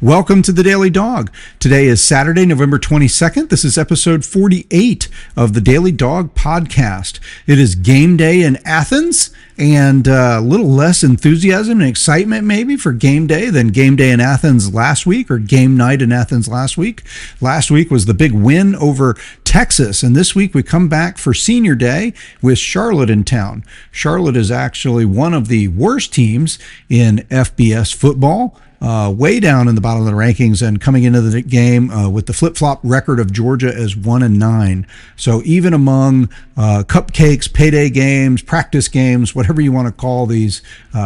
Welcome to the Daily Dawg. Today is Saturday, November 22nd. This is episode 48 of the Daily Dawg podcast. It is game day in Athens, and a little less enthusiasm and excitement maybe for game day than game day in Athens last week or game night in Athens last week. Last week was the big win over Texas, and this week we come back for senior day with Charlotte in town. Charlotte is actually one of the worst teams in FBS football. Way down in the bottom of the rankings, and coming into the game with the flip-flop record of Georgia as 1-9. So even among cupcakes, payday games, practice games, whatever you want to call these,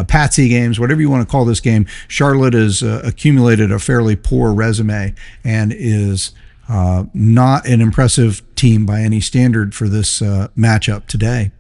patsy games, whatever you want to call this game, Charlotte has accumulated a fairly poor resume and is not an impressive team by any standard for this matchup today.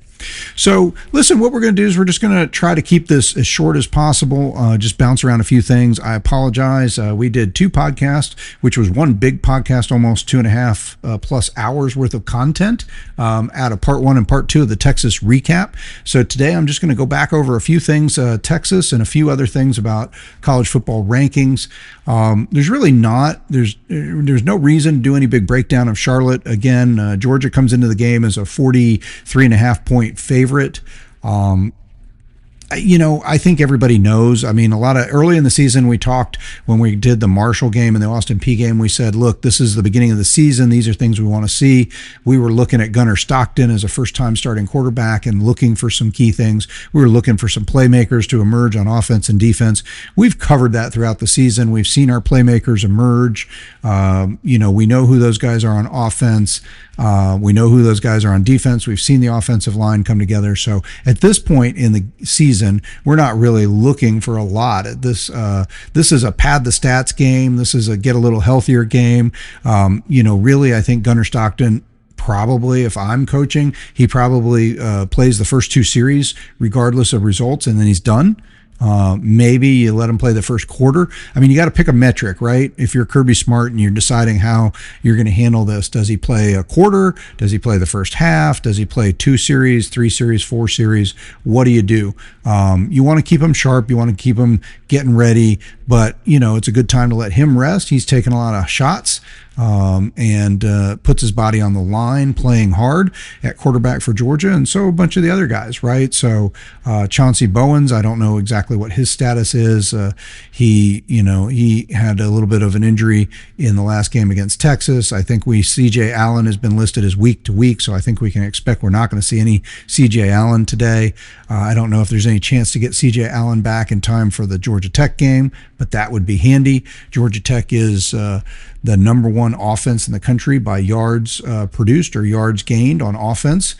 So listen, what we're going to do is we're just going to try to keep this as short as possible, just bounce around a few things. I apologize. We did two podcasts, which was one big podcast, almost 2.5 plus hours worth of content out of part one and part two of the Texas recap. So today I'm just going to go back over a few things, Texas, and a few other things about college football rankings. There's really not, there's no reason to do any big breakdown of Charlotte. Again, Georgia comes into the game as a 43.5 point favorite. I think everybody knows. I mean, early in the season, we talked when we did the Marshall game and the Austin Peay game. We said, look, this is the beginning of the season. These are things we want to see. We were looking at Gunnar Stockton as a first-time starting quarterback and looking for some key things. We were looking for some playmakers to emerge on offense and defense. We've covered that throughout the season. We've seen our playmakers emerge. We know who those guys are on offense. We know who those guys are on defense. We've seen the offensive line come together. So at this point in the season, we're not really looking for a lot at this. This is a pad the stats game. This is a get a little healthier game. Really, I think Gunnar Stockton, probably, if I'm coaching, he probably plays the first two series regardless of results, and then he's done. Maybe you let him play the first quarter. I mean, you got to pick a metric, right? If you're Kirby Smart and you're deciding how you're going to handle this, does he play a quarter? Does he play the first half? Does he play 2 series, 3 series, 4 series? What do? You want to keep him sharp. You want to keep him getting ready, but it's a good time to let him rest. He's taken a lot of shots. And puts his body on the line, playing hard at quarterback for Georgia, and so a bunch of the other guys, right? So Chauncey Bowens, I don't know exactly what his status is. He had a little bit of an injury in the last game against Texas. I think C.J. Allen has been listed as week to week, so I think we can expect we're not going to see any C.J. Allen today. I don't know if there's any chance to get C.J. Allen back in time for the Georgia Tech game, but that would be handy. Georgia Tech is the number one offense in the country by yards produced or yards gained on offense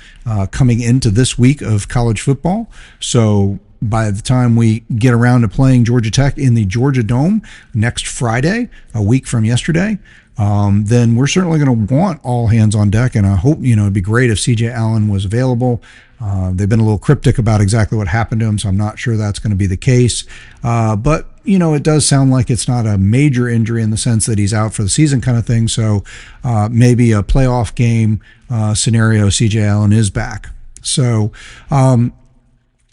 coming into this week of college football. So by the time we get around to playing Georgia Tech in the Georgia Dome next Friday, a week from yesterday, then we're certainly going to want all hands on deck. And I hope, it'd be great if C.J. Allen was available. They've been a little cryptic about exactly what happened to him, so I'm not sure that's going to be the case. But it does sound like it's not a major injury in the sense that he's out for the season kind of thing. So maybe a playoff game scenario, C.J. Allen is back. So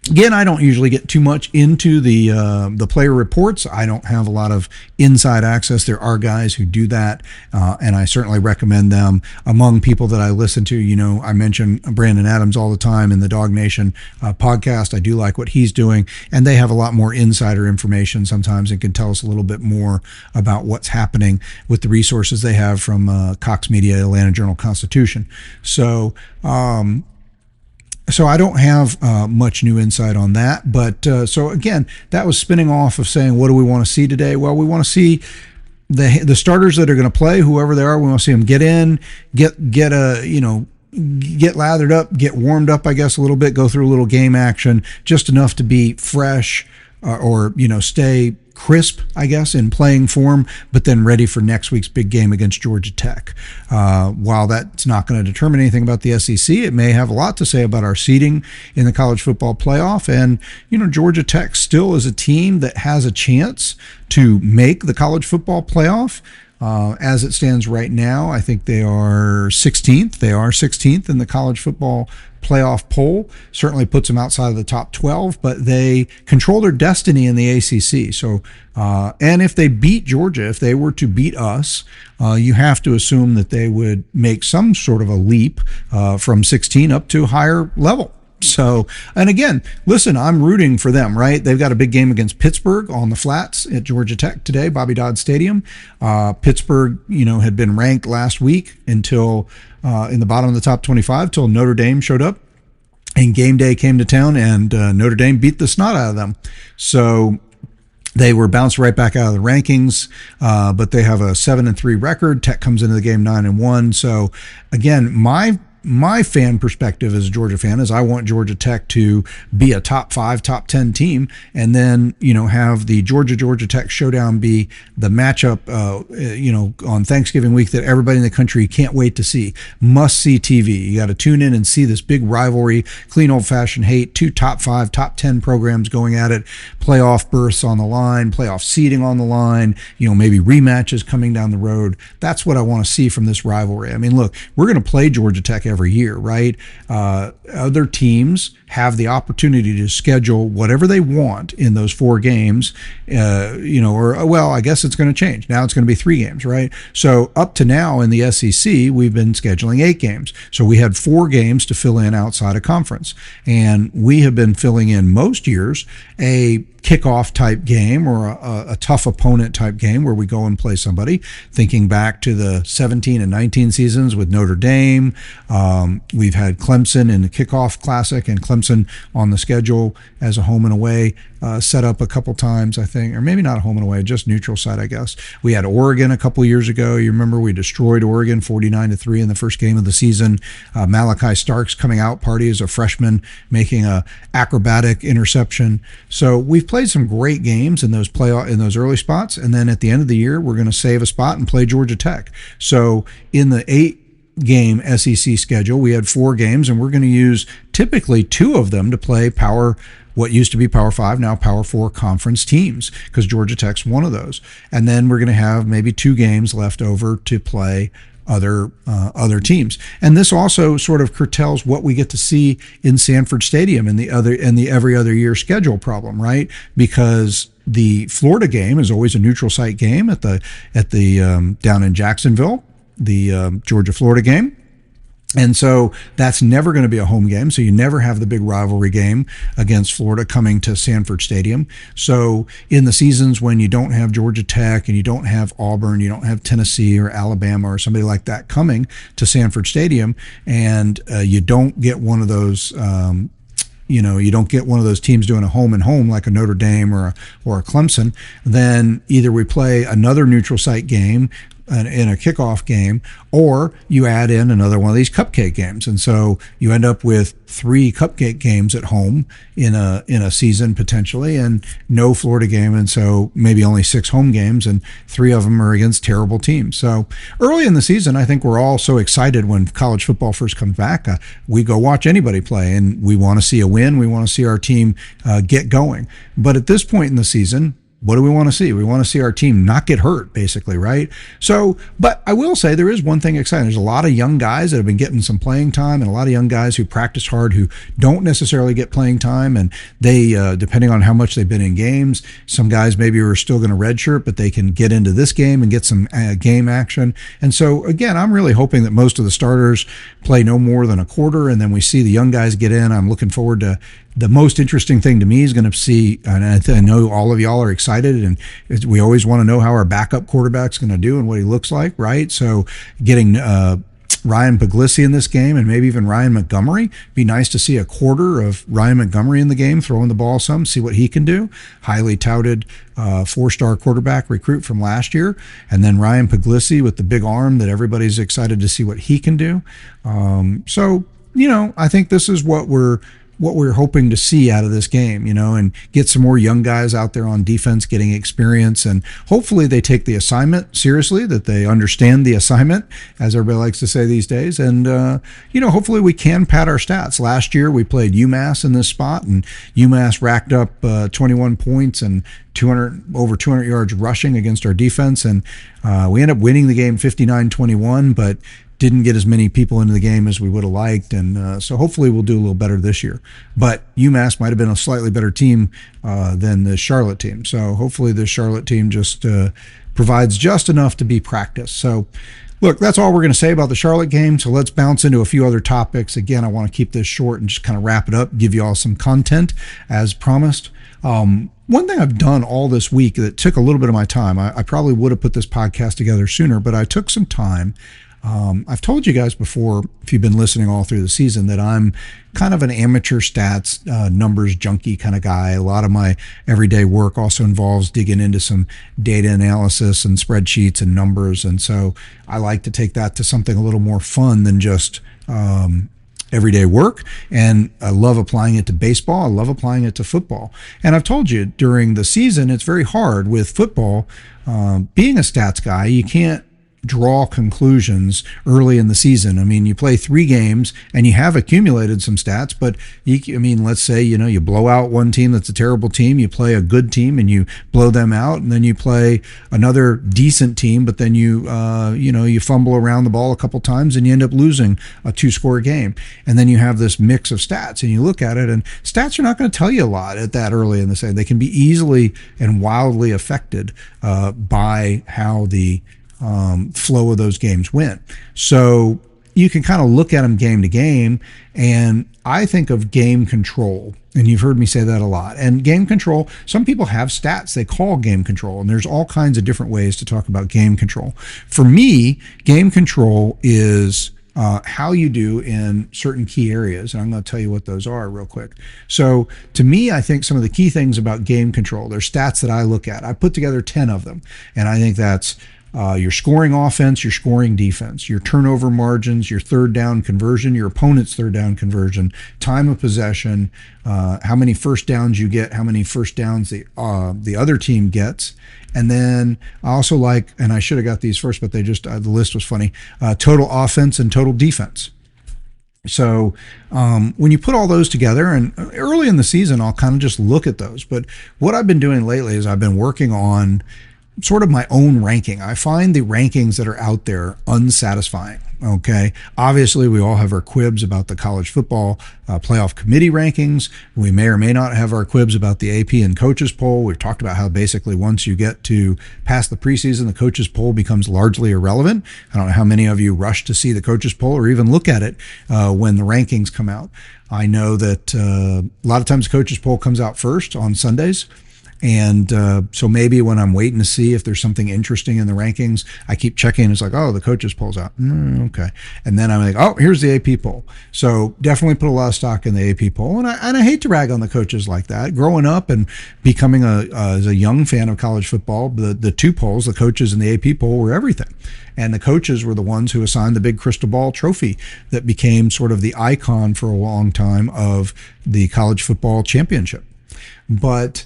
again, I don't usually get too much into the player reports. I don't have a lot of inside access. There are guys who do that, and I certainly recommend them. Among people that I listen to, I mention Brandon Adams all the time in the Dawg Nation podcast. I do like what he's doing, and they have a lot more insider information sometimes and can tell us a little bit more about what's happening with the resources they have from Cox Media, Atlanta Journal-Constitution. So I don't have much new insight on that, but so again, that was spinning off of saying, what do we want to see today? Well, we want to see the starters that are going to play, whoever they are. We want to see them get in, get lathered up, get warmed up, I guess, a little bit, go through a little game action, just enough to be fresh or stay crisp, I guess, in playing form, but then ready for next week's big game against Georgia Tech. While that's not going to determine anything about the SEC, it may have a lot to say about our seeding in the college football playoff. And, Georgia Tech still is a team that has a chance to make the college football playoff. As it stands right now, I think they are 16th. They are 16th in the college football playoff poll. Certainly puts them outside of the top 12, but they control their destiny in the ACC. So, and if they beat Georgia, if they were to beat us, you have to assume that they would make some sort of a leap from 16 up to a higher level. So, and again, listen, I'm rooting for them, right? They've got a big game against Pittsburgh on the flats at Georgia Tech today, Bobby Dodd Stadium. Pittsburgh, had been ranked last week until in the bottom of the top 25 till Notre Dame showed up. And game day came to town, and Notre Dame beat the snot out of them. So they were bounced right back out of the rankings, but they have a 7-3 record. Tech comes into the game 9-1. So again, my fan perspective as a Georgia fan is I want Georgia Tech to be a top 5, top 10 team, and then, have the Georgia Tech showdown be the matchup, on Thanksgiving week that everybody in the country can't wait to see. Must see TV. You got to tune in and see this big rivalry, clean old fashioned hate, 2 top 5, top 10 programs going at it, playoff berths on the line, playoff seeding on the line, maybe rematches coming down the road. That's what I want to see from this rivalry. I mean, look, we're going to play Georgia Tech every year, right? Other teams have the opportunity to schedule whatever they want in those 4 games, I guess it's going to change. Now it's going to be 3 games, right? So up to now in the SEC, we've been scheduling 8 games. So we had 4 games to fill in outside of conference. And we have been filling in most years a kickoff type game or a tough opponent type game where we go and play somebody. Thinking back to the 17 and 19 seasons with Notre Dame, we've had Clemson in the kickoff classic and Clemson on the schedule as a home and away set up a couple times, I think, or maybe not a home and away, just neutral site, I guess. We had Oregon a couple years ago. You remember we destroyed Oregon 49-3 in the first game of the season. Malachi Starks coming out party as a freshman, making a acrobatic interception. So we've played some great games in those early spots, and then at the end of the year, we're going to save a spot and play Georgia Tech. So in the 8-game SEC schedule, we had 4 games, and we're going to use typically 2 of them to play what used to be Power 5, now Power 4 conference teams, because Georgia Tech's one of those. And then we're going to have maybe 2 games left over to play other teams. And this also sort of curtails what we get to see in Sanford Stadium in the every other year schedule problem, right? Because the Florida game is always a neutral site game at the down in Jacksonville, the Georgia-Florida game. And so that's never going to be a home game. So you never have the big rivalry game against Florida coming to Sanford Stadium. So in the seasons when you don't have Georgia Tech and you don't have Auburn, you don't have Tennessee or Alabama or somebody like that coming to Sanford Stadium, and you don't get one of those you don't get one of those teams doing a home and home like a Notre Dame or a Clemson, then either we play another neutral site game in a kickoff game, or you add in another one of these cupcake games. And so you end up with 3 cupcake games at home in a season potentially, and no Florida game. And so maybe only 6 home games, and 3 of them are against terrible teams. So early in the season, I think we're all so excited when college football first comes back. We go watch anybody play, and we want to see a win. We want to see our team get going. But at this point in the season, what do we want to see? We want to see our team not get hurt, basically, right? So, but I will say there is one thing exciting. There's a lot of young guys that have been getting some playing time, and a lot of young guys who practice hard who don't necessarily get playing time, and they, depending on how much they've been in games, some guys maybe are still going to redshirt, but they can get into this game and get some game action. And so, again, I'm really hoping that most of the starters play no more than a quarter, and then we see the young guys get in. I'm looking forward to the most interesting thing to me is going to see, and I know all of y'all are excited, and we always want to know how our backup quarterback's going to do and what he looks like, right? So getting Ryan Puglisi in this game, and maybe even Ryan Montgomery. Be nice to see a quarter of Ryan Montgomery in the game, throwing the ball some, see what he can do. Highly touted 4-star quarterback recruit from last year. And then Ryan Puglisi with the big arm that everybody's excited to see what he can do. So, I think this is what we're what we're hoping to see out of this game, and get some more young guys out there on defense getting experience. And hopefully they take the assignment seriously, that they understand the assignment, as everybody likes to say these days. And, hopefully we can pad our stats. Last year we played UMass in this spot, and UMass racked up 21 points and over 200 yards rushing against our defense. And we ended up winning the game 59-21, but didn't get as many people into the game as we would have liked, and so hopefully we'll do a little better this year. But UMass might have been a slightly better team than the Charlotte team, so hopefully the Charlotte team just provides just enough to be practice. So look, that's all we're going to say about the Charlotte game, so let's bounce into a few other topics. Again, I want to keep this short and just kind of wrap it up, give you all some content as promised. One thing I've done all this week that took a little bit of my time, I probably would have put this podcast together sooner, but I took some time. I've told you guys before, if you've been listening all through the season, that I'm kind of an amateur stats, numbers junkie kind of guy. A lot of my everyday work also involves digging into some data analysis and spreadsheets and numbers. And so I like to take that to something a little more fun than just everyday work. And I love applying it to baseball. I love applying it to football. And I've told you during the season, it's very hard with football. Being a stats guy, you can't draw conclusions early in the season. I mean, you play 3 games and you have accumulated some stats, but let's say, you blow out one team that's a terrible team, you play a good team and you blow them out, and then you play another decent team, but then you fumble around the ball a couple times and you end up losing a 2-score game. And then you have this mix of stats and you look at it, and stats are not going to tell you a lot at that early in the season. They can be easily and wildly affected by how the flow of those games went. So you can kind of look at them game to game, and I think of game control, and you've heard me say that a lot. And game control, some people have stats they call game control, and there's all kinds of different ways to talk about game control. For me, game control is how you do in certain key areas, and I'm going to tell you what those are real quick. So to me, I think some of the key things about game control, there's stats that I look at. I put together 10 of them, and I think that's your scoring offense, your scoring defense, your turnover margins, your third down conversion, your opponent's third down conversion, time of possession, how many first downs you get, how many first downs the other team gets. And then I also like, and I should have got these first, but they just, the list was funny, total offense and total defense. So when you put all those together, and early in the season, I'll kind of just look at those. But what I've been doing lately is I've been working on sort of my own ranking. I find the rankings that are out there unsatisfying. Okay. Obviously, we all have our quibs about the college football playoff committee rankings. We may or may not have our quibs about the AP and coaches poll. We've talked about how basically once you get to past the preseason, the coaches poll becomes largely irrelevant. I don't know how many of you rush to see the coaches poll or even look at it when the rankings come out. I know that a lot of times the coaches poll comes out first on Sundays. And so maybe when I'm waiting to see if there's something interesting in the rankings, I keep checking. It's like, oh, the coaches poll's out. Okay. And then I'm like, oh, here's the AP poll. So definitely put a lot of stock in the AP poll. And I hate to rag on the coaches like that. Growing up and becoming as a young fan of college football, the 2 polls, the coaches and the AP poll, were everything. And the coaches were the ones who assigned the big crystal ball trophy that became sort of the icon for a long time of the college football championship. But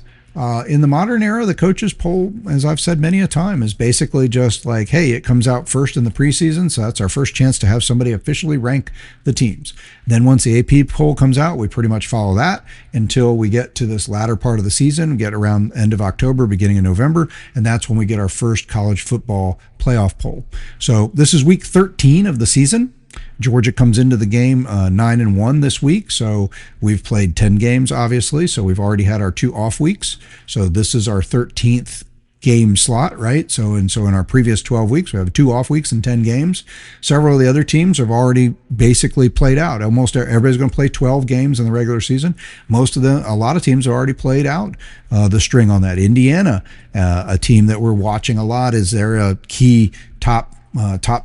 in the modern era, the coaches poll, as I've said many a time, is basically just like, hey, it comes out first in the preseason, so that's our first chance to have somebody officially rank the teams. Then once the AP poll comes out, we pretty much follow that until we get to this latter part of the season, get around end of October, beginning of November, and that's when we get our first college football playoff poll. So this is week 13 of the season. Georgia comes into the game 9-1 this week, so we've played 10 games, obviously, so we've already had our 2 off weeks. So this is our 13th game slot, right? So in our previous 12 weeks, we have 2 off weeks and 10 games. Several of the other teams have already basically played out. Almost everybody's going to play 12 games in the regular season. A lot of teams have already played out the string on that. Indiana, a team that we're watching a lot, is they're a key top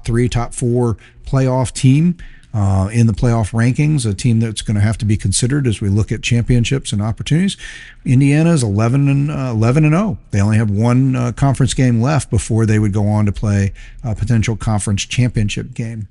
3, top 4 playoff team in the playoff rankings, a team that's going to have to be considered as we look at championships and opportunities. Indiana is 11-0. They only have 1 conference game left before they would go on to play a potential conference championship game.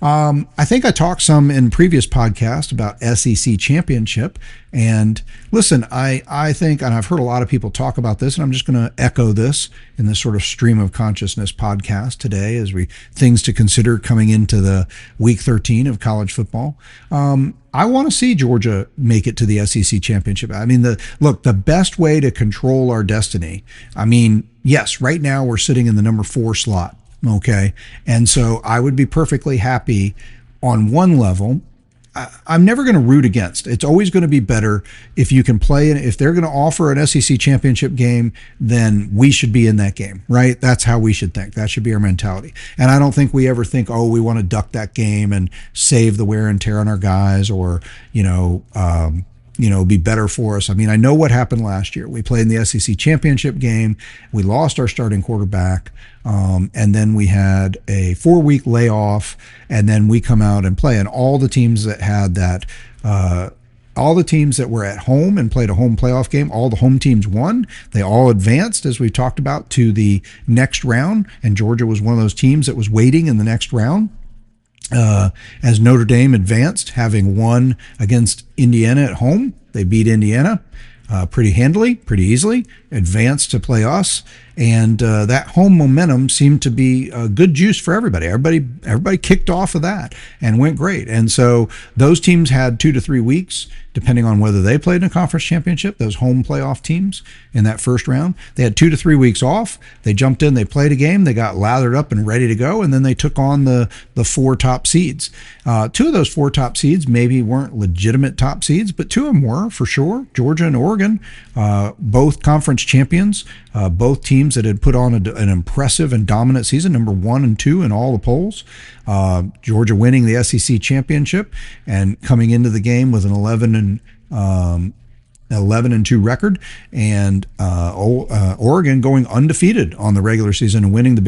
I think I talked some in previous podcast about SEC championship. And listen, I think, and I've heard a lot of people talk about this, and I'm just going to echo this in this sort of stream of consciousness podcast today as things to consider coming into the week 13 of college football. I want to see Georgia make it to the SEC championship. I mean, the best way to control our destiny. I mean, yes, right now we're sitting in the number 4 slot. Okay. And so I would be perfectly happy on one level. I'm never going to root against. It's always going to be better if you can play. And if they're going to offer an SEC championship game, then we should be in that game, right? That's how we should think. That should be our mentality. And I don't think we ever think, oh, we want to duck that game and save the wear and tear on our guys, or, be better for us. I mean, I know what happened last year. We played in the SEC championship game. We lost our starting quarterback. And then we had a 4-week layoff, and then we come out and play. And all the teams that had that, all the teams that were at home and played a home playoff game, all the home teams won. They all advanced, as we talked about, to the next round. And Georgia was one of those teams that was waiting in the next round. As Notre Dame advanced, having won against Indiana at home, they beat Indiana pretty handily, pretty easily, advanced to play us, and that home momentum seemed to be good juice for everybody. Everybody kicked off of that and went great. And so those teams had 2 to 3 weeks, depending on whether they played in a conference championship, those home playoff teams in that first round. They had 2 to 3 weeks off. They jumped in, they played a game, they got lathered up and ready to go, and then they took on the 4 top seeds. 2 of those 4 top seeds maybe weren't legitimate top seeds, but 2 of them were for sure. Georgia and Oregon, both conference champions, both teams that had put on an impressive and dominant season, number 1 and 2 in all the polls. Georgia winning the SEC championship and coming into the game with an 11 and 2 record, and Oregon going undefeated on the regular season and winning the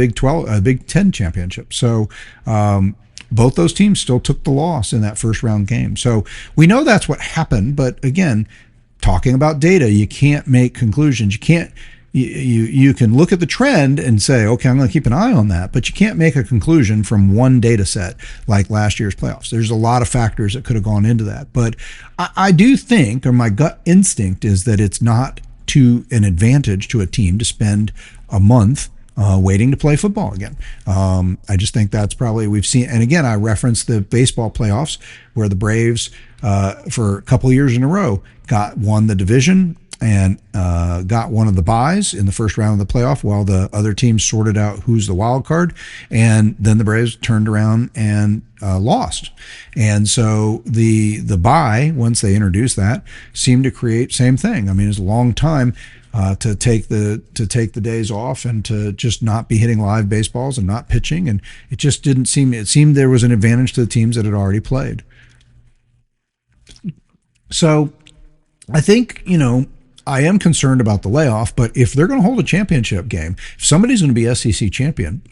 Big Ten championship. So both those teams still took the loss in that first round game. So we know that's what happened. But again, talking about data, you can't make conclusions. You can look at the trend and say, okay, I'm going to keep an eye on that, but you can't make a conclusion from one data set like last year's playoffs. There's a lot of factors that could have gone into that. But I do think, or my gut instinct is that it's not to an advantage to a team to spend a month waiting to play football again. I just think that's probably, we've seen, and again, I referenced the baseball playoffs where the Braves, for a couple of years in a row, won the division and got one of the byes in the first round of the playoff while the other teams sorted out who's the wild card. And then the Braves turned around and lost. And so the bye, once they introduced that, seemed to create same thing. I mean, it's a long time to take the days off and to just not be hitting live baseballs and not pitching. And it just didn't seem, it seemed there was an advantage to the teams that had already played. So I think, I am concerned about the layoff, but if they're going to hold a championship game, if somebody's going to be SEC champion,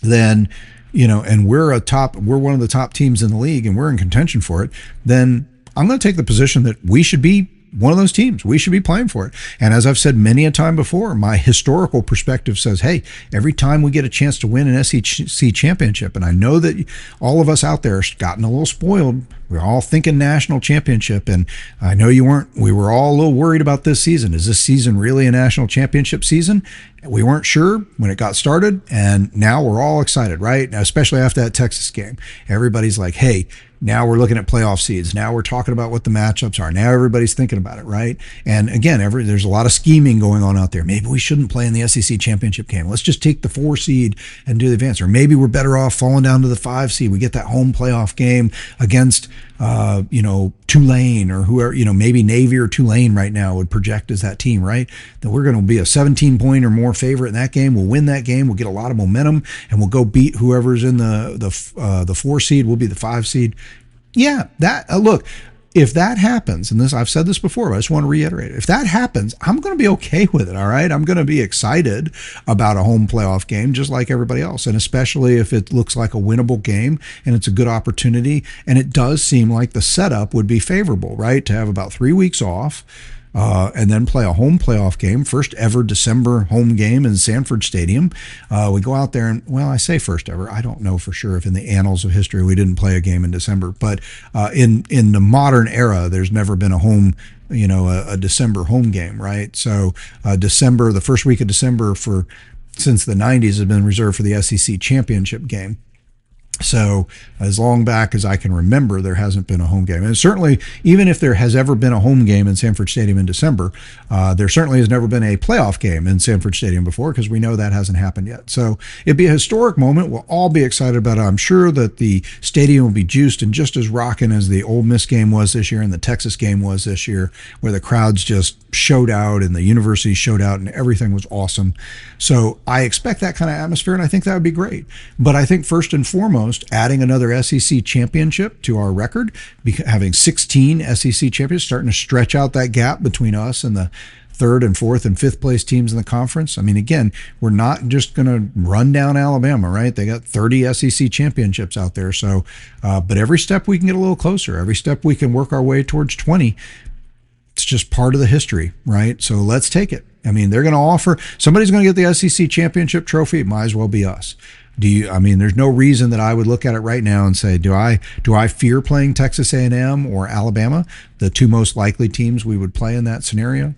then, and we're one of the top teams in the league and we're in contention for it, then I'm going to take the position that we should be one of those teams. We should be playing for it. And as I've said many a time before, my historical perspective says, hey, every time we get a chance to win an SEC championship, and I know that all of us out there have gotten a little spoiled. We're all thinking national championship, and I know you weren't. We were all a little worried about this season. Is this season really a national championship season? We weren't sure when it got started, and now we're all excited, right? Especially after that Texas game. Everybody's like, hey, now we're looking at playoff seeds. Now we're talking about what the matchups are. Now everybody's thinking about it, right? And again, there's a lot of scheming going on out there. Maybe we shouldn't play in the SEC championship game. Let's just take the 4 seed and do the advance. Or maybe we're better off falling down to the 5 seed. We get that home playoff game against, Tulane or whoever, maybe Navy or Tulane right now would project as that team, right? That we're going to be a 17-point or more favorite in that game. We'll win that game. We'll get a lot of momentum and we'll go beat whoever's in the 4 seed. We'll be the 5 seed. Yeah, look, if that happens, and I've said this before, but I just want to reiterate it. If that happens, I'm going to be okay with it, all right? I'm going to be excited about a home playoff game just like everybody else, and especially if it looks like a winnable game and it's a good opportunity, and it does seem like the setup would be favorable, right? To have about 3 weeks off, and then play a home playoff game, first ever December home game in Sanford Stadium. We go out there and, well, I say first ever. I don't know for sure if in the annals of history we didn't play a game in December, but in the modern era, there's never been a home, a December home game, right? So December, the first week of December since the 90s has been reserved for the SEC championship game. So as long back as I can remember, there hasn't been a home game. And certainly, even if there has ever been a home game in Sanford Stadium in December, there certainly has never been a playoff game in Sanford Stadium before, because we know that hasn't happened yet. So it'd be a historic moment. We'll all be excited about it. I'm sure that the stadium will be juiced and just as rocking as the Ole Miss game was this year and the Texas game was this year, where the crowds just showed out and the university showed out and everything was awesome. So I expect that kind of atmosphere, and I think that would be great. But I think first and foremost, adding another SEC championship to our record, having 16 SEC champions, starting to stretch out that gap between us and the third and fourth and fifth place teams in the conference. I mean, again, we're not just going to run down Alabama, right? They got 30 SEC championships out there. So, but every step we can get a little closer, every step we can work our way towards 20. It's just part of the history, right? So let's take it. I mean, they're going to offer, somebody's going to get the SEC championship trophy. It might as well be us. There's no reason that I would look at it right now and say, do I fear playing Texas A&M or Alabama, the two most likely teams we would play in that scenario?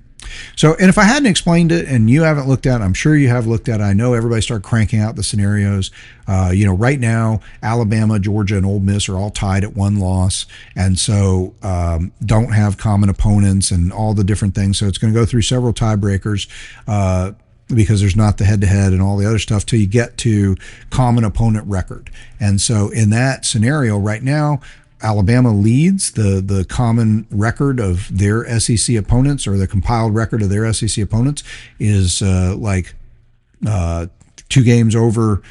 So, and if I hadn't explained it and you haven't looked at it, I'm sure you have looked at it. I know everybody started cranking out the scenarios. Right now, Alabama, Georgia, and Ole Miss are all tied at one loss, and so don't have common opponents and all the different things. So it's going to go through several tiebreakers. Because there's not the head-to-head and all the other stuff till you get to common opponent record. And so in that scenario right now, Alabama leads the common record of their SEC opponents, or the compiled record of their SEC opponents is 2 games over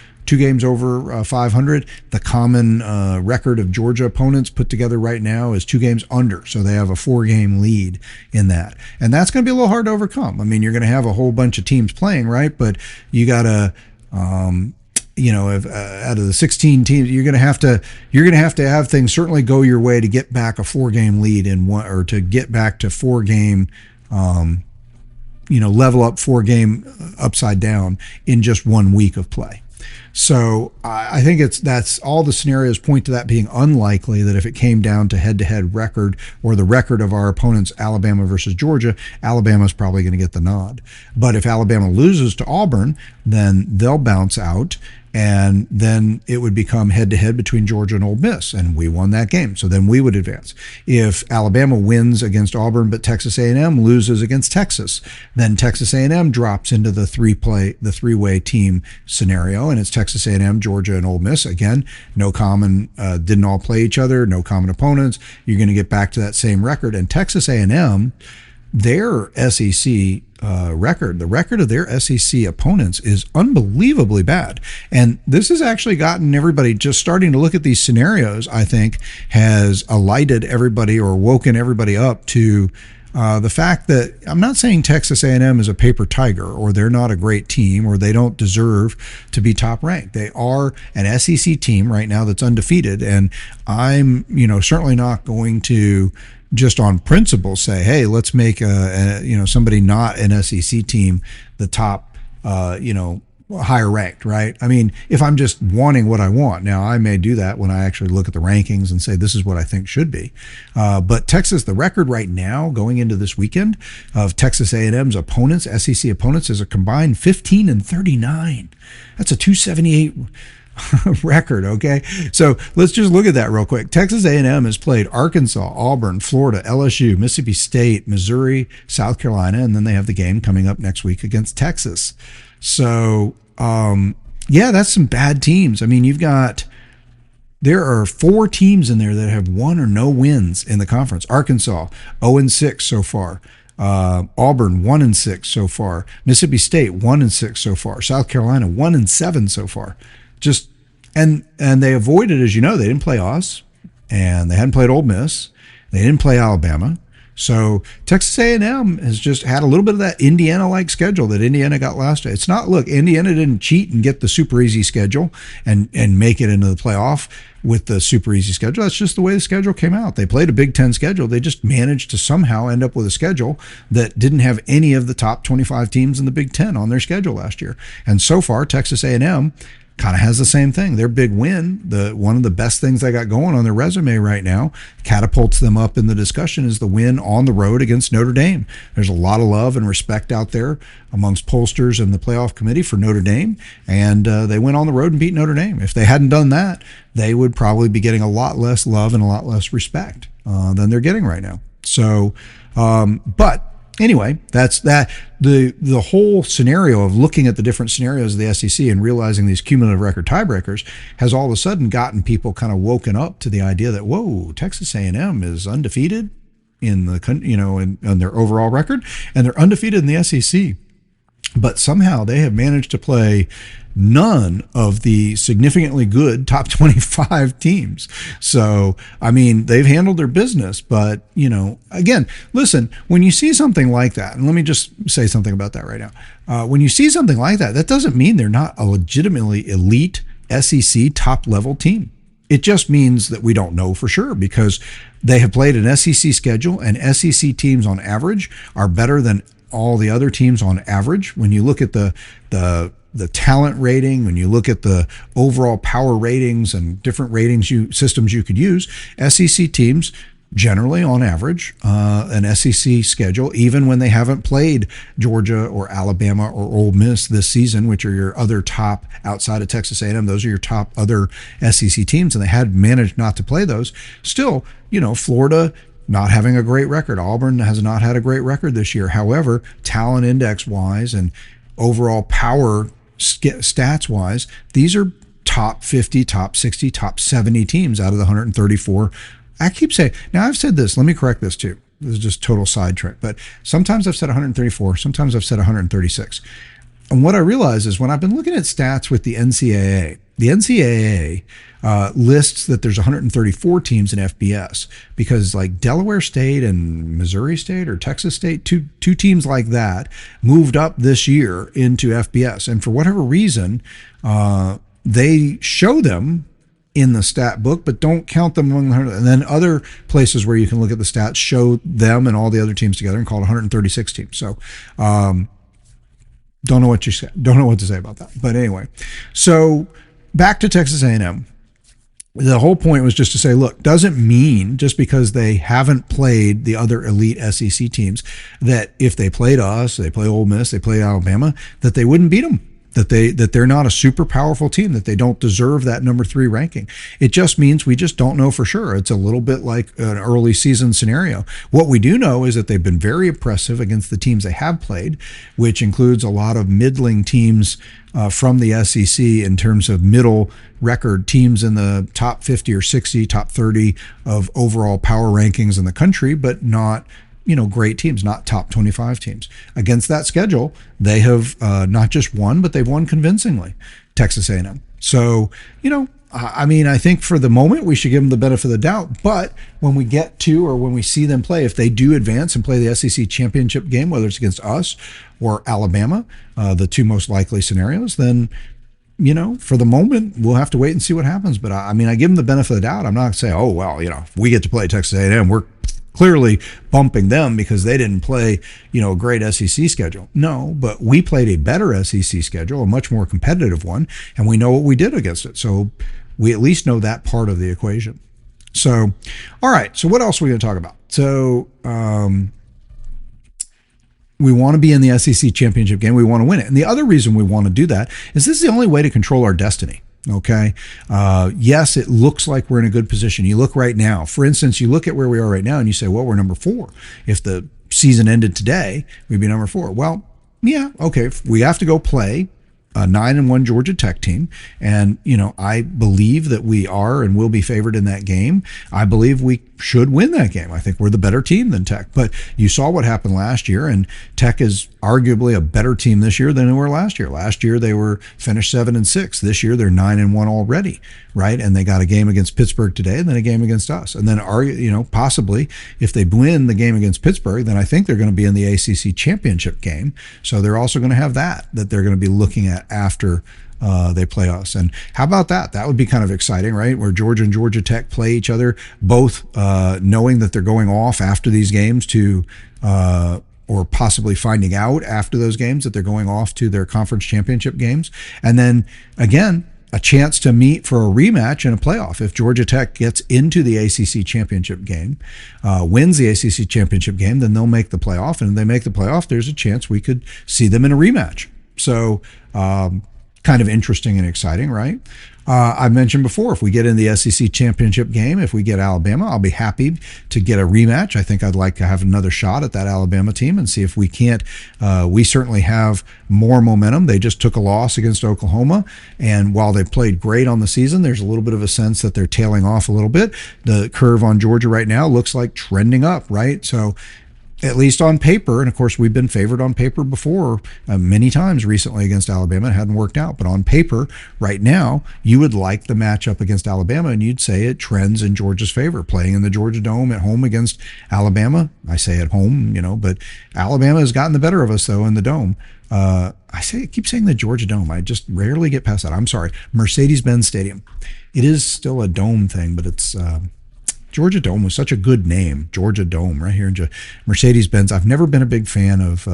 500. The common record of Georgia opponents put together right now is 2 games under. So they have a 4-game lead in that. And that's going to be a little hard to overcome. I mean, you're going to have a whole bunch of teams playing, right? But you got to, out of the 16 teams, you're going to have to have things certainly go your way to get back a 4-game lead in one, or to get back to 4-game, level up 4-game upside down in just 1 week of play. So I think that's all the scenarios point to that being unlikely, that if it came down to head-to-head record or the record of our opponents, Alabama versus Georgia, Alabama's probably going to get the nod. But if Alabama loses to Auburn, then they'll bounce out, and then it would become head-to-head between Georgia and Ole Miss, and we won that game, so then we would advance. If Alabama wins against Auburn but Texas A&M loses against Texas, then Texas A&M drops into the three-way team scenario, and it's Texas A&M, Georgia, and Ole Miss. Again, no common, didn't all play each other, no common opponents. You're going to get back to that same record, and Texas A&M, their SEC record, the record of their SEC opponents is unbelievably bad. And this has actually gotten everybody just starting to look at these scenarios, I think, has alighted everybody or woken everybody up to the fact that I'm not saying Texas A&M is a paper tiger, or they're not a great team, or they don't deserve to be top ranked. They are an SEC team right now that's undefeated, and I'm certainly not going to just on principle say, hey, let's make somebody not an SEC team the top higher ranked, right? I mean, if I'm just wanting what I want, now I may do that when I actually look at the rankings and say this is what I think should be. But Texas, the record right now going into this weekend of Texas A&M's opponents, SEC opponents, is a combined 15-39. That's a 278 record. Okay, so let's just look at that real quick. Texas A&M has played Arkansas, Auburn, Florida, LSU, Mississippi State, Missouri, South Carolina, and then they have the game coming up next week against Texas. So that's some bad teams. I mean, there are 4 teams in there that have 1 or no wins in the conference. Arkansas 0-6 so far. Auburn 1-6 so far. Mississippi State 1-6 so far. South Carolina 1-7 so far. And they avoided, as you know, they didn't play us, and they hadn't played Ole Miss. They didn't play Alabama. So Texas A&M has just had a little bit of that Indiana-like schedule that Indiana got last year. It's not, look, Indiana didn't cheat and get the super easy schedule and make it into the playoff with the super easy schedule. That's just the way the schedule came out. They played a Big Ten schedule. They just managed to somehow end up with a schedule that didn't have any of the top 25 teams in the Big Ten on their schedule last year. And so far, Texas A&M kind of has the same thing. Their big win, one of the best things they got going on their resume right now, catapults them up in the discussion, is the win on the road against Notre Dame. There's a lot of love and respect out there amongst pollsters and the playoff committee for Notre Dame, and they went on the road and beat Notre Dame. If they hadn't done that, they would probably be getting a lot less love and a lot less respect than they're getting right now. So, but anyway, that's that. The whole scenario of looking at the different scenarios of the SEC and realizing these cumulative record tiebreakers has all of a sudden gotten people kind of woken up to the idea that, whoa, Texas A&M is undefeated in the, in their overall record, and they're undefeated in the SEC. But somehow they have managed to play none of the significantly good top 25 teams. So, I mean, they've handled their business. But, again, listen, when you see something like that, and let me just say something about that right now. When you see something like that, that doesn't mean they're not a legitimately elite SEC top-level team. It just means that we don't know for sure, because they have played an SEC schedule, and SEC teams on average are better than all the other teams on average. When you look at the talent rating, when you look at the overall power ratings and different systems you could use, SEC teams generally on average, an SEC schedule, even when they haven't played Georgia or Alabama or Ole Miss this season, which are your other top outside of Texas A&M, those are your top other SEC teams, and they had managed not to play those. Still, Florida not having a great record. Auburn has not had a great record this year. However, talent index wise and overall power stats wise, these are top 50, top 60, top 70 teams out of the 134. I keep saying, now I've said this, let me correct this too. This is just total sidetrack, but sometimes I've said 134, sometimes I've said 136. And what I realize is when I've been looking at stats with the NCAA lists that there's 134 teams in FBS, because like Delaware State and Missouri State or Texas State, two teams like that moved up this year into FBS. And for whatever reason, they show them in the stat book, but don't count them among the 100. And then other places where you can look at the stats show them and all the other teams together and call it 136 teams. So, don't know what to say about that. But anyway, so back to Texas A&M. The whole point was just to say, look, doesn't mean just because they haven't played the other elite SEC teams that if they played us, they play Ole Miss, they play Alabama, that they wouldn't beat them. That they're not a super powerful team, that they don't deserve that number 3 ranking. It just means we just don't know for sure. It's a little bit like an early season scenario. What we do know is that they've been very impressive against the teams they have played, which includes a lot of middling teams from the SEC in terms of middle record teams in the top 50 or 60, top 30 of overall power rankings in the country, but not great teams, not top 25 teams. Against that schedule, they have not just won, but they've won convincingly, Texas A&M. So, I think for the moment, we should give them the benefit of the doubt. But when we get to, or when we see them play, if they do advance and play the SEC championship game, whether it's against us or Alabama, the two most likely scenarios, then for the moment, we'll have to wait and see what happens. But I give them the benefit of the doubt. I'm not saying, oh, well, if we get to play Texas A&M, we're clearly bumping them because they didn't play, a great SEC schedule. No, but we played a better SEC schedule, a much more competitive one, and we know what we did against it. So we at least know that part of the equation. So, all right. So what else are we going to talk about? So we want to be in the SEC championship game. We want to win it. And the other reason we want to do that is this is the only way to control our destiny. Okay. Yes, it looks like we're in a good position. You look right now, for instance, you look at where we are right now and you say, well, we're number 4. If the season ended today, we'd be number 4. Well, yeah. Okay. We have to go play a 9-1 Georgia Tech team, and I believe that we are and will be favored in that game. I believe we should win that game. I think we're the better team than Tech. But you saw what happened last year, and Tech is arguably a better team this year than they were last year. Last year they were finished 7-6. This year they're 9-1 already, right? And they got a game against Pittsburgh today, and then a game against us, and then possibly if they win the game against Pittsburgh, then I think they're going to be in the ACC championship game. So they're also going to have that they're going to be looking at after they play us. And how about that? That would be kind of exciting, right? Where Georgia and Georgia Tech play each other, both knowing that they're going off after these games to, or possibly finding out after those games that they're going off to their conference championship games. And then again, a chance to meet for a rematch in a playoff. If Georgia Tech gets into the ACC championship game, wins the ACC championship game, then they'll make the playoff. And if they make the playoff, there's a chance we could see them in a rematch. So kind of interesting and exciting, right? I've mentioned before, if we get in the SEC championship game, if we get Alabama, I'll be happy to get a rematch. I think I'd like to have another shot at that Alabama team and see if we can't. We certainly have more momentum. They just took a loss against Oklahoma, and while they played great on the season, there's a little bit of a sense that they're tailing off a little bit. The curve on Georgia right now looks like trending up, right? So at least on paper, and of course we've been favored on paper before many times recently against Alabama. It hadn't worked out, but on paper right now, you would like the matchup against Alabama, and you'd say it trends in Georgia's favor. Playing in the Georgia Dome at home against Alabama, I say at home, but Alabama has gotten the better of us though in the Dome. I keep saying the Georgia Dome. I just rarely get past that. I'm sorry, Mercedes-Benz Stadium. It is still a dome thing, but it's Georgia Dome was such a good name. Georgia Dome, right here in Mercedes-Benz. I've never been a big fan of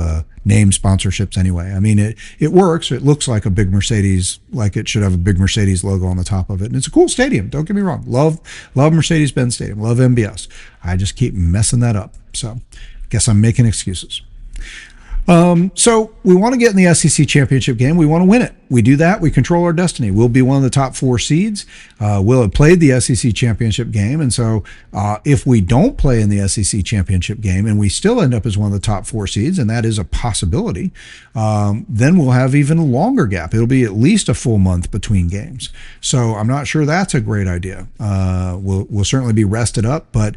name sponsorships anyway. I mean, it works. It looks like a big Mercedes, like it should have a big Mercedes logo on the top of it. And it's a cool stadium. Don't get me wrong. Love Mercedes-Benz Stadium. Love MBS. I just keep messing that up. So I guess I'm making excuses. So we want to get in the SEC championship game. We want to win it. We do that. We control our destiny. We'll be one of the top 4 seeds. We'll have played the SEC championship game. And so if we don't play in the SEC championship game and we still end up as one of the top 4 seeds, and that is a possibility, then we'll have even a longer gap. It'll be at least a full month between games. So I'm not sure that's a great idea. We'll certainly be rested up, but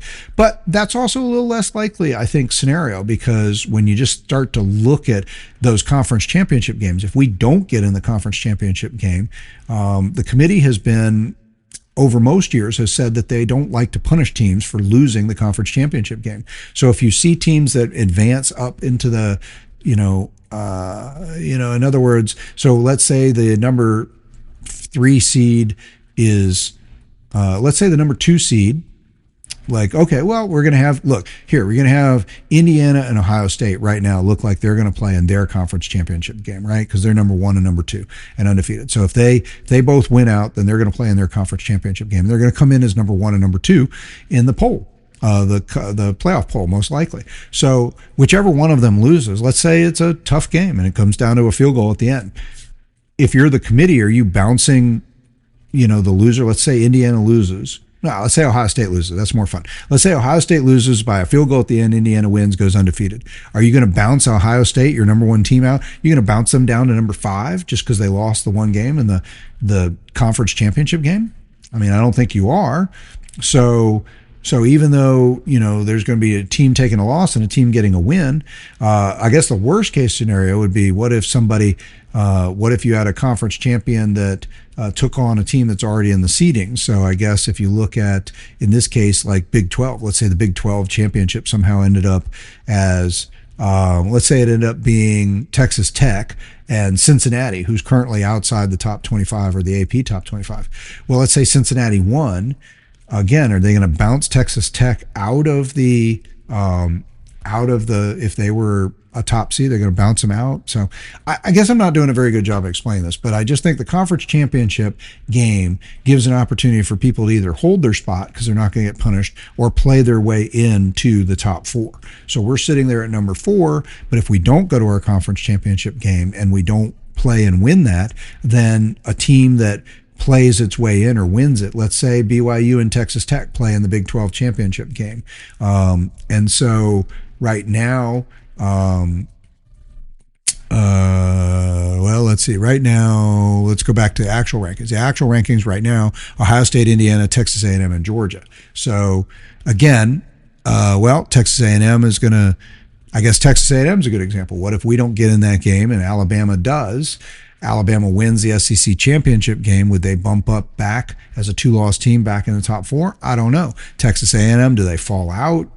that's also a little less likely, I think, scenario, because when you just start to look at those conference championship games, if we don't get in the conference championship game, the committee has been, over most years, has said that they don't like to punish teams for losing the conference championship game. So if you see teams that advance up into the, in other words, so let's say the number 3 seed is, let's say the number 2 seed, like, okay, well, we're going to have Indiana and Ohio State right now look like they're going to play in their conference championship game, right? Because they're number 1 and number 2 and undefeated. So if they both win out, then they're going to play in their conference championship game. They're going to come in as number 1 and number 2 in the poll, the playoff poll, most likely. So whichever one of them loses, let's say it's a tough game and it comes down to a field goal at the end. If you're the committee, are you bouncing, the loser? Let's say Indiana loses. No, let's say Ohio State loses. That's more fun. Let's say Ohio State loses by a field goal at the end. Indiana wins, goes undefeated. Are you going to bounce Ohio State, your number 1 team, out? You're going to bounce them down to number 5 just because they lost the one game in the conference championship game? I mean, I don't think you are. So even though, there's going to be a team taking a loss and a team getting a win, I guess the worst case scenario would be what if you had a conference champion that took on a team that's already in the seeding? So I guess if you look at, in this case, like Big 12, let's say the Big 12 championship somehow ended up as, let's say it ended up being Texas Tech and Cincinnati, who's currently outside the top 25 or the AP top 25. Well, let's say Cincinnati won. Again, are they going to bounce Texas Tech out of the, if they were a top seed, they're going to bounce them out? So I guess I'm not doing a very good job of explaining this, but I just think the conference championship game gives an opportunity for people to either hold their spot because they're not going to get punished or play their way into the top 4. So we're sitting there at number 4, but if we don't go to our conference championship game and we don't play and win that, then a team that plays its way in or wins it, let's say BYU and Texas Tech play in the Big 12 championship game. And so right now, Well, let's see. Right now, let's go back to the actual rankings. The actual rankings right now: Ohio State, Indiana, Texas A&M, and Georgia. So again, well, Texas A&M is going to. I guess Texas A&M is a good example. What if we don't get in that game and Alabama does? Alabama wins the SEC championship game. Would they bump up back as a two-loss team back in the top four? I don't know. Texas A&M, do they fall out?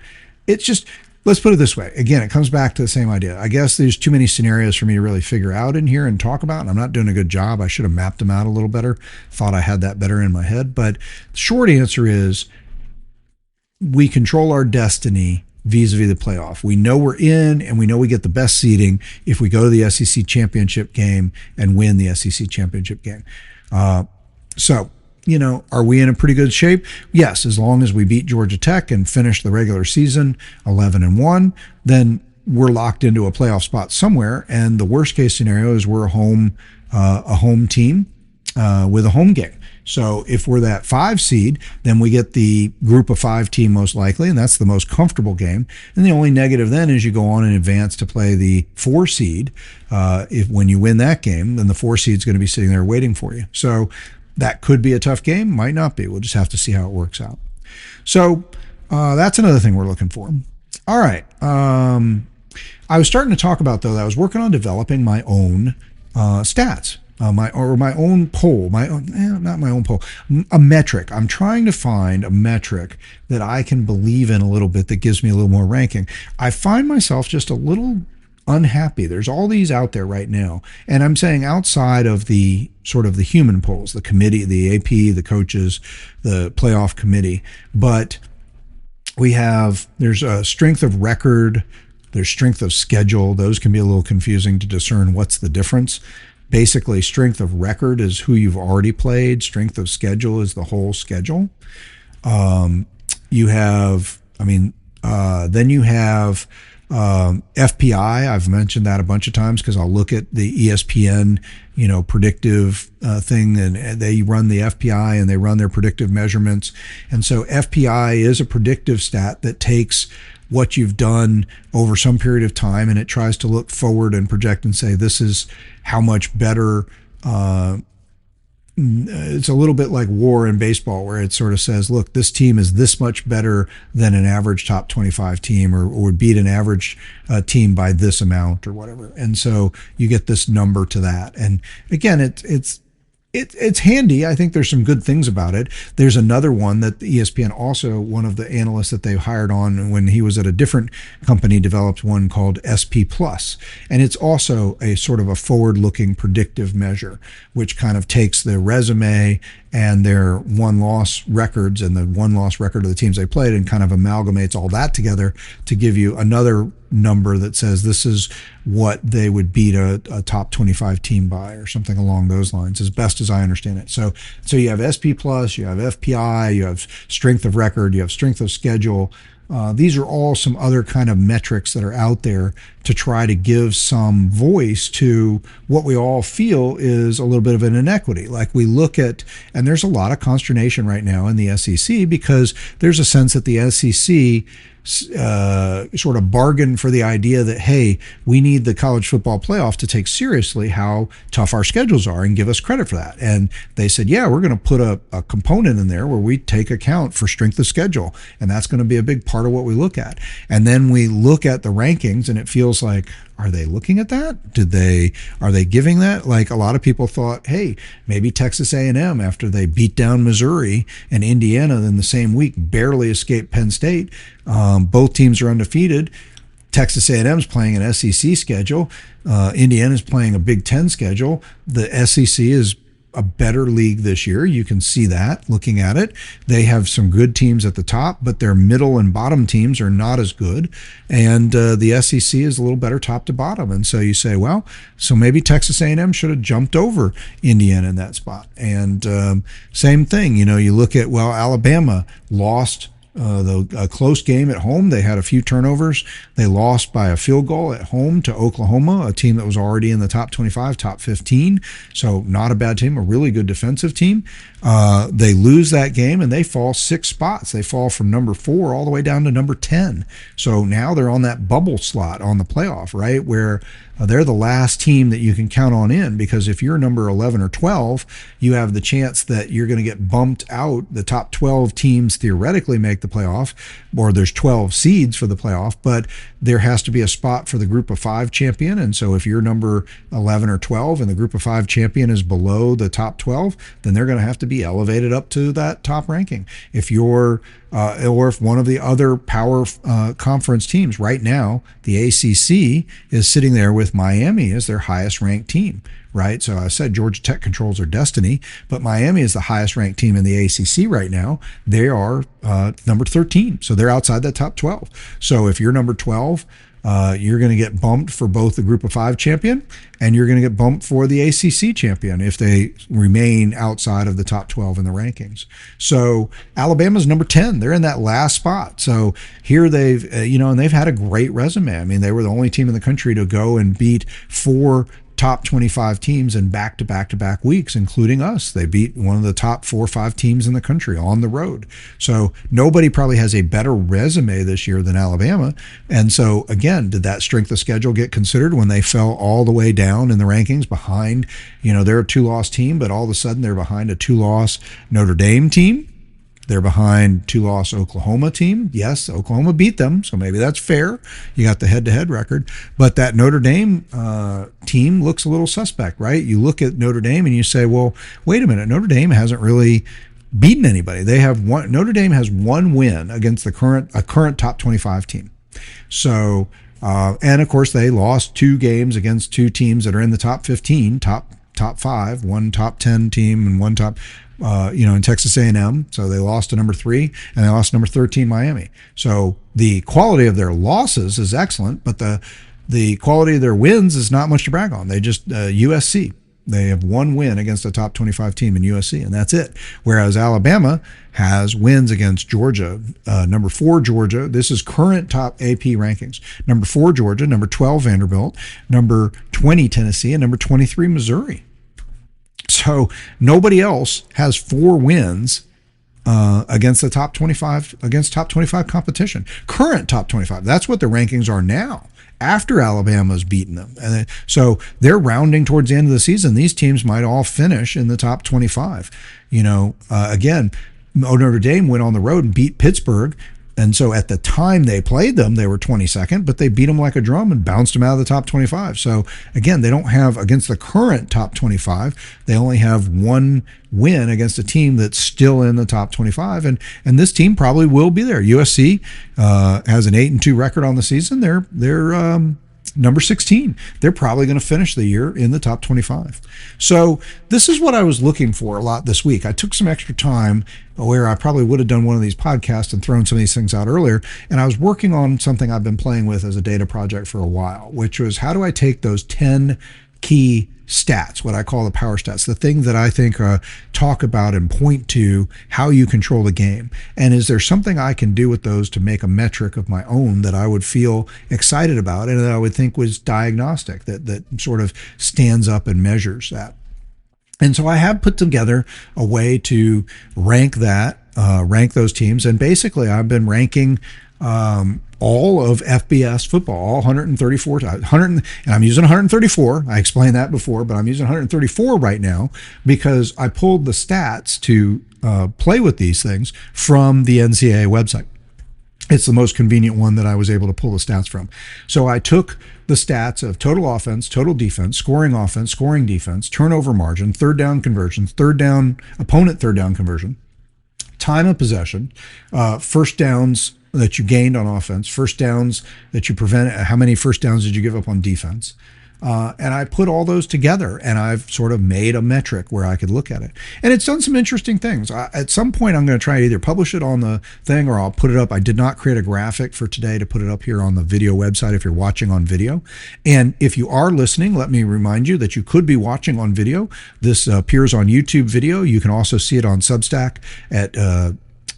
It's just, let's put it this way. Again, it comes back to the same idea. I guess there's too many scenarios for me to really figure out in here and talk about, and I'm not doing a good job. I should have mapped them out a little better. Thought I had that better in my head. But the short answer is we control our destiny vis-a-vis the playoff. We know we're in, and we know we get the best seeding if we go to the SEC championship game and win the SEC championship game. So, are we in a pretty good shape? Yes, as long as we beat Georgia Tech and finish the regular season 11-1, then we're locked into a playoff spot somewhere. And the worst case scenario is we're a home team with a home game. So if we're that 5 seed, then we get the group of 5 team most likely, and that's the most comfortable game. And the only negative then is you go on and advance to play the 4 seed. When you win that game, then the 4 seed is going to be sitting there waiting for you. So that could be a tough game, might not be. We'll just have to see how it works out. So that's another thing we're looking for. All right. I was starting to talk about, though, that I was working on developing my own stats. My own poll, not my own poll, a metric. I'm trying to find a metric that I can believe in a little bit that gives me a little more ranking. I find myself just a little unhappy. There's all these out there right now, and I'm saying outside of the sort of the human polls, the committee, the AP, the coaches, the playoff committee, but there's a strength of record, there's strength of schedule. Those can be a little confusing to discern what's the difference. Basically, strength of record is who you've already played. Strength of schedule is the whole schedule. Then you have FPI. I've mentioned that a bunch of times because I'll look at the ESPN, predictive thing, and they run the FPI and they run their predictive measurements. And so FPI is a predictive stat that takes what you've done over some period of time, and it tries to look forward and project and say, this is how much better. It's a little bit like WAR in baseball, where it sort of says, look, this team is this much better than an average top 25 team, or would beat an average team by this amount or whatever. And so you get this number to that. And again, it's handy. I think there's some good things about it. There's another one that the ESPN, also one of the analysts that they hired on when he was at a different company, developed one called SP Plus. And it's also a sort of a forward-looking predictive measure, which kind of takes the resume and their one-loss records and the one-loss record of the teams they played and kind of amalgamates all that together to give you another number that says this is what they would beat a top 25 team by, or something along those lines, as best as I understand it. So you have SP Plus, you have FPI, you have strength of record, you have strength of schedule. These are all some other kind of metrics that are out there to try to give some voice to what we all feel is a little bit of an inequity. Like we look at, and there's a lot of consternation right now in the SEC because there's a sense that the SEC sort of bargain for the idea that, hey, we need the college football playoff to take seriously how tough our schedules are and give us credit for that. And they said, yeah, we're going to put a component in there where we take account for strength of schedule. And that's going to be a big part of what we look at. And then we look at the rankings and it feels like, are they looking at that? Are they giving that? Like a lot of people thought, hey, maybe Texas A&M, after they beat down Missouri and Indiana in the same week, barely escaped Penn State. Both teams are undefeated. Texas A&M's playing an SEC schedule. Indiana's playing a Big Ten schedule. The SEC is a better league this year. You can see that looking at it. They have some good teams at the top, but their middle and bottom teams are not as good. And the SEC is a little better top to bottom. And so you say, well, so maybe Texas A&M should have jumped over Indiana in that spot. And same thing, you look at, well, Alabama lost a close game at home. They had a few turnovers. They lost by a field goal at home to Oklahoma, a team that was already in the top 25, top 15. So not a bad team, a really good defensive team. They lose that game and they fall 6 spots. They fall from number 4 all the way down to number 10. So now they're on that bubble slot on the playoff, right? Where they're the last team that you can count on in, because if you're number 11 or 12, you have the chance that you're going to get bumped out. The top 12 teams theoretically make the playoff, or there's 12 seeds for the playoff, but there has to be a spot for the group of 5 champion. And so if you're number 11 or 12 and the group of 5 champion is below the top 12, then they're going to have to be elevated up to that top ranking. If you're or if one of the other power conference teams right now, the ACC, is sitting there with Miami as their highest ranked team, right? So I said Georgia Tech controls their destiny, but Miami is the highest ranked team in the ACC right now. They are number 13, so they're outside that top 12. So if you're number 12, you're going to get bumped for both the group of 5 champion and you're going to get bumped for the ACC champion if they remain outside of the top 12 in the rankings. So Alabama's number 10. They're in that last spot. So here they've, and they've had a great resume. I mean, they were the only team in the country to go and beat 4 top 25 teams in back-to-back weeks, including us. They beat one of the top 4 or 5 teams in the country on the road. So nobody probably has a better resume this year than Alabama. And so, again, did that strength of schedule get considered when they fell all the way down in the rankings behind, they're a 2-loss team, but all of a sudden they're behind a 2-loss Notre Dame team? They're behind 2-loss Oklahoma team. Yes, Oklahoma beat them, so maybe that's fair. You got the head-to-head record. But that Notre Dame team looks a little suspect, right? You look at Notre Dame and you say, well, wait a minute. Notre Dame hasn't really beaten anybody. Notre Dame has 1 win against a current top 25 team. So, and of course, they lost 2 games against 2 teams that are in the top 15, top 5, 1 top 10 team and 1 top in Texas A&M. So they lost to number 3 and they lost to number 13 Miami. So the quality of their losses is excellent, but the quality of their wins is not much to brag on. They just USC. They have 1 win against a top 25 team in USC, and that's it. Whereas Alabama has wins against Georgia, number 4 Georgia. This is current top AP rankings. Number 4 Georgia, number 12 Vanderbilt, number 20 Tennessee, and number 23 Missouri. So nobody else has 4 wins against the top 25, against top 25 competition. Current top 25. That's what the rankings are now, after Alabama's beaten them. And so they're rounding towards the end of the season. These teams might all finish in the top 25. Again, Notre Dame went on the road and beat Pittsburgh. And so at the time they played them, they were 22nd, but they beat them like a drum and bounced them out of the top 25. So again, they don't have, against the current top 25, they only have 1 win against a team that's still in the top 25. And this team probably will be there. USC has an 8-2 record on the season. They're number 16. They're probably going to finish the year in the top 25. So this is what I was looking for a lot this week. I took some extra time where I probably would have done one of these podcasts and thrown some of these things out earlier. And I was working on something I've been playing with as a data project for a while, which was how do I take those 10 key stats, what I call the power stats, the thing that I think talk about and point to how you control the game. And is there something I can do with those to make a metric of my own that I would feel excited about and that I would think was diagnostic, that sort of stands up and measures that? And so I have put together a way to rank those teams. And basically I've been ranking all of FBS football, all 134, and I'm using 134. I explained that before, but I'm using 134 right now because I pulled the stats to play with these things from the NCAA website. It's the most convenient one that I was able to pull the stats from. So I took the stats of total offense, total defense, scoring offense, scoring defense, turnover margin, third down conversions, opponent third down conversion, time of possession, first downs that you gained on offense, first downs that you prevented, how many first downs did you give up on defense? And I put all those together and I've sort of made a metric where I could look at it. And it's done some interesting things. At some point, I'm going to try to either publish it on the thing or I'll put it up. I did not create a graphic for today to put it up here on the video website if you're watching on video. And if you are listening, let me remind you that you could be watching on video. This appears on YouTube video. You can also see it on Substack at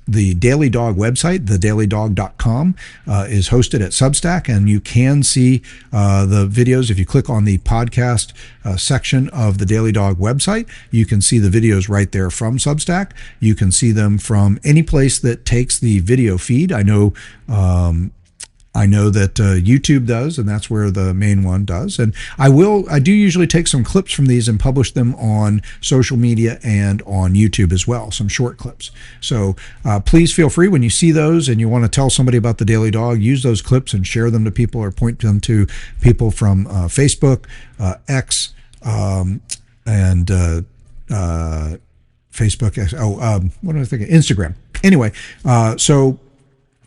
the Daily Dawg website, thedailydawg.com, is hosted at Substack, and you can see the videos. If you click on the podcast section of the Daily Dawg website, you can see the videos right there from Substack. You can see them from any place that takes the video feed. I know that YouTube does, and that's where the main one does. And I do usually take some clips from these and publish them on social media and on YouTube as well, some short clips. So please feel free when you see those and you want to tell somebody about the Daily Dawg, use those clips and share them to people or point them to people from Facebook, X, and Facebook. What am I thinking? Instagram. Anyway,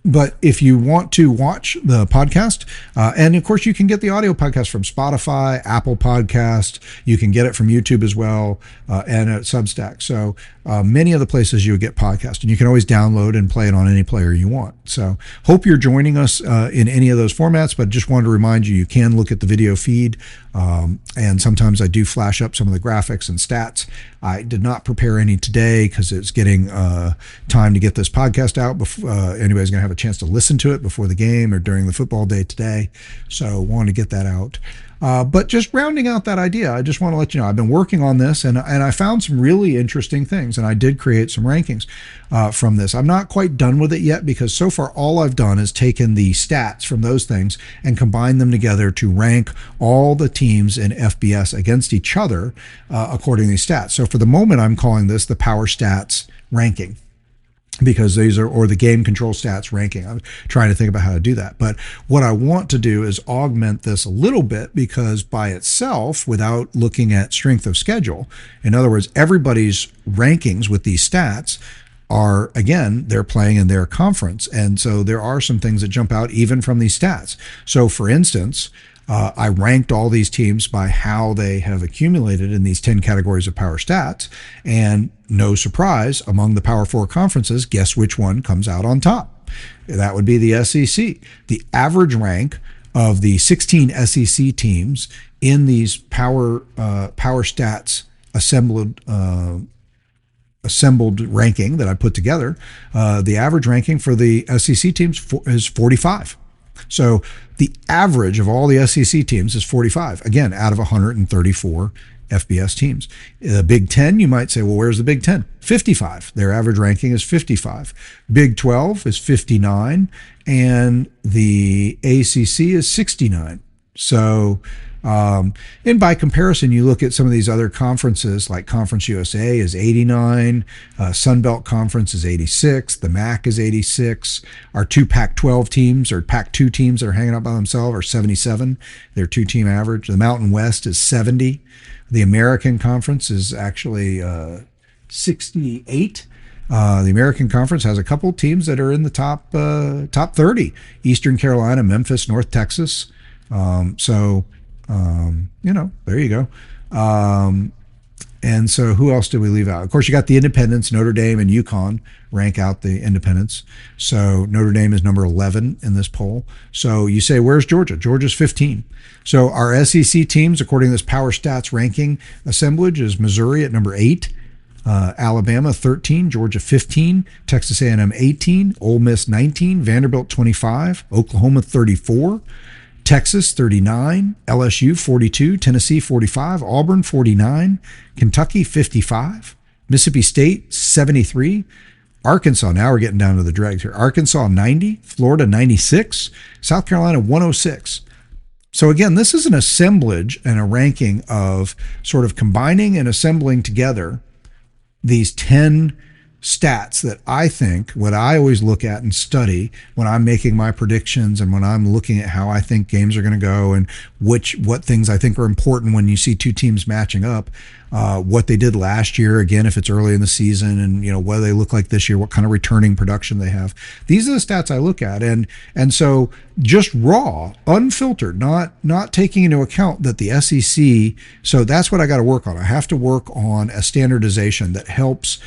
but if you want to watch the podcast, and of course you can get the audio podcast from Spotify, Apple Podcast, you can get it from YouTube as well, and at Substack. So many of the places you would get podcast, and you can always download and play it on any player you want. So hope you're joining us in any of those formats, but just wanted to remind you can look at the video feed, and sometimes I do flash up some of the graphics and stats. I did not prepare any today because it's getting time to get this podcast out before anybody's going to have a chance to listen to it before the game or during the football day today. So wanted to get that out. But just rounding out that idea, I just want to let you know I've been working on this, and I found some really interesting things, and I did create some rankings from this. I'm not quite done with it yet because so far all I've done is taken the stats from those things and combined them together to rank all the teams in FBS against each other according to these stats. So for the moment, I'm calling this the Power Stats ranking, because these are, or the game control stats ranking. I'm trying to think about how to do that. But what I want to do is augment this a little bit, because by itself, without looking at strength of schedule, in other words, everybody's rankings with these stats are, again, they're playing in their conference. And so there are some things that jump out even from these stats. So for instance, I ranked all these teams by how they have accumulated in these 10 categories of power stats. And no surprise, among the Power Four conferences, guess which one comes out on top? That would be the SEC. The average rank of the 16 SEC teams in these power stats assembled ranking that I put together, the average ranking for the SEC teams is 45. So the average of all the SEC teams is 45, again, out of 134 FBS teams. The Big Ten, you might say, well, where's the Big Ten? 55. Their average ranking is 55. Big 12 is 59, and the ACC is 69. So, and by comparison, you look at some of these other conferences, like Conference USA is 89, Sun Belt Conference is 86, the MAC is 86, our two Pac-12 teams or Pac-2 teams that are hanging out by themselves are 77, their two-team average. The Mountain West is 70. The American Conference is actually 68. The American Conference has a couple teams that are in the top 30. Eastern Carolina, Memphis, North Texas. There you go. And so who else did we leave out? Of course, you got the independents, Notre Dame and UConn rank out the independents. So Notre Dame is number 11 in this poll. So you say, where's Georgia? Georgia's 15. So our SEC teams, according to this Power Stats ranking assemblage, is Missouri at number 8, Alabama 13, Georgia 15, Texas A&M 18, Ole Miss 19, Vanderbilt 25, Oklahoma 34, Texas 39, LSU 42, Tennessee 45, Auburn 49, Kentucky 55, Mississippi State 73, Arkansas, now we're getting down to the dregs here, Arkansas 90, Florida 96, South Carolina 106. So again, this is an assemblage and a ranking of sort of combining and assembling together these 10 stats that I think, what I always look at and study when I'm making my predictions and when I'm looking at how I think games are going to go and what things I think are important when you see two teams matching up, what they did last year, again, if it's early in the season, and what do they look like this year, what kind of returning production they have. These are the stats I look at, and so just raw, unfiltered, not taking into account that the SEC. So that's what I got to work on. I have to work on a standardization that helps